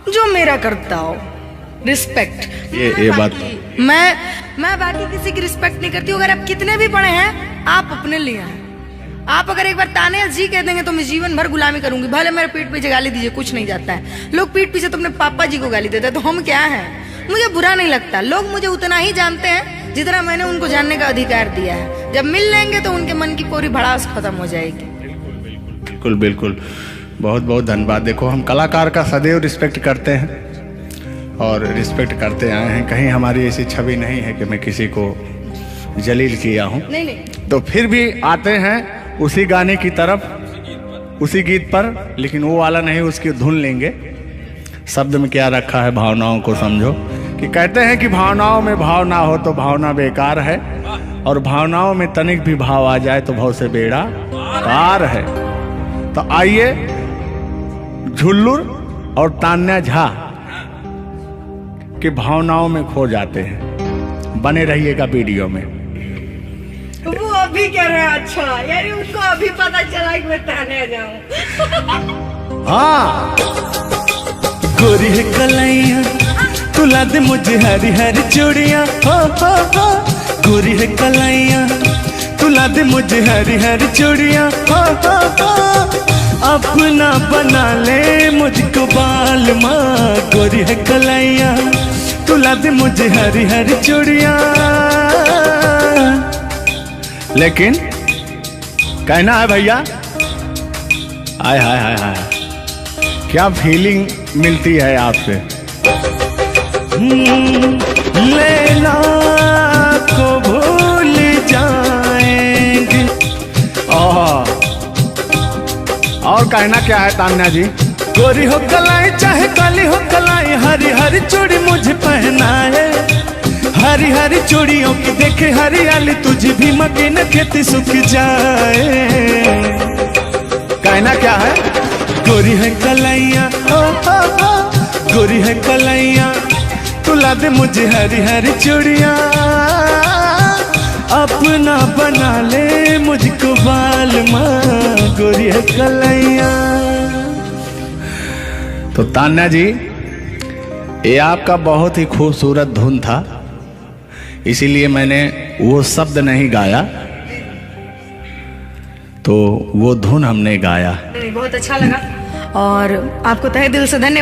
Speaker 3: जो मेरा करता हो रिस्पेक्ट। मैं बाकी किसी की रिस्पेक्ट नहीं करती हूँ। अगर आप कितने भी पढ़े हैं, आप अपने लिए हैं। आप अगर एक बार तान्या जी कह देंगे तो मैं जीवन भर गुलामी करूंगी, भले मेरे पीठ पीछे गाली दीजिए, कुछ नहीं जाता है। लोग पीठ पीछे तो अपने पापा जी को गाली देते हैं, तो हम क्या हैं? मुझे बुरा नहीं लगता। लोग मुझे उतना ही जानते हैं जितना मैंने उनको जानने का अधिकार दिया है। जब मिल लेंगे तो उनके मन की पूरी भड़ास खत्म हो जाएगी।
Speaker 4: बिल्कुल बिल्कुल, बहुत बहुत धन्यवाद। देखो, हम कलाकार का सदैव रिस्पेक्ट करते हैं और रिस्पेक्ट करते आए हैं। कहीं हमारी ऐसी छवि नहीं है कि मैं किसी को जलील किया हूँ।
Speaker 3: नहीं।
Speaker 4: तो फिर भी आते हैं उसी गाने की तरफ, उसी गीत पर, लेकिन वो वाला नहीं, उसकी धुन लेंगे। शब्द में क्या रखा है, भावनाओं को समझो। कि कहते हैं कि भावनाओं में भाव ना हो तो भावना बेकार है, और भावनाओं में तनिक भी भाव आ जाए तो भाव से बेड़ा पार है। तो आइए, झुल्लुर और तान्या झा के भावनाओं में खो जाते हैं। बने रहिएगा वीडियो में।
Speaker 3: वो अभी कह रहे हैं, अच्छा यानी उनको अभी पता चला कि मैं तान्या जाऊं।
Speaker 4: हाँ,
Speaker 1: गोरी है कलाइया तुला दे मुझे हरी हरी चूड़ियाँ, हो। गोरी है कलाइया तुला दे मुझे हरी हरी चूड़ियाँ, हो। अपना बना ले मुझको बाल माँ। गोरी है कलाइया तुला दे मुझे हरी हरी चूड़ियाँ।
Speaker 4: लेकिन कहना है भैया, हाय हाय हाय हाय, क्या फीलिंग मिलती है आपसे।
Speaker 1: लैला को भूल जाएंगे।
Speaker 4: और कहना क्या है तान्या जी।
Speaker 1: गोरी हो कलाई चाहे काली हो कलाई, हरी हरी चूड़ी मुझे पहनाए। हरी हरी चूड़ियों की देखे हरियाली, तुझे भी मके न खेती सूख जाए।
Speaker 4: कहना क्या है।
Speaker 1: गोरी है कलाइया, ओ। गोरी है कलाइया तुला दे मुझे हरी हरी चूड़ियाँ। अपना बना ले मुझको बाल माँ। गोरी है कलाइया।
Speaker 4: तो तान्या जी, ये आपका बहुत ही खूबसूरत धुन था, इसीलिए मैंने वो शब्द नहीं गाया, तो वो धुन हमने गाया।
Speaker 3: बहुत अच्छा लगा और आपको तहे दिल से धन्यवाद।